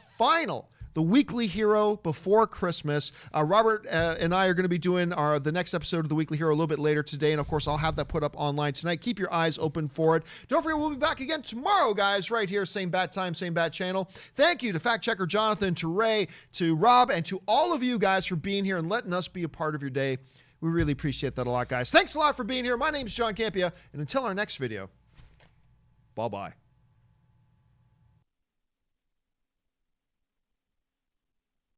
Weekly Hero before Christmas. Robert and I are going to be doing the next episode of the Weekly Hero a little bit later today, and of course, I'll have that put up online tonight. Keep your eyes open for it. Don't forget, we'll be back again tomorrow, guys, right here, same bat time, same bat channel. Thank you to Fact Checker Jonathan, to Ray, to Rob, and to all of you guys for being here and letting us be a part of your day. We really appreciate that a lot, guys. Thanks a lot for being here. My name is John Campea, and until our next video, bye-bye.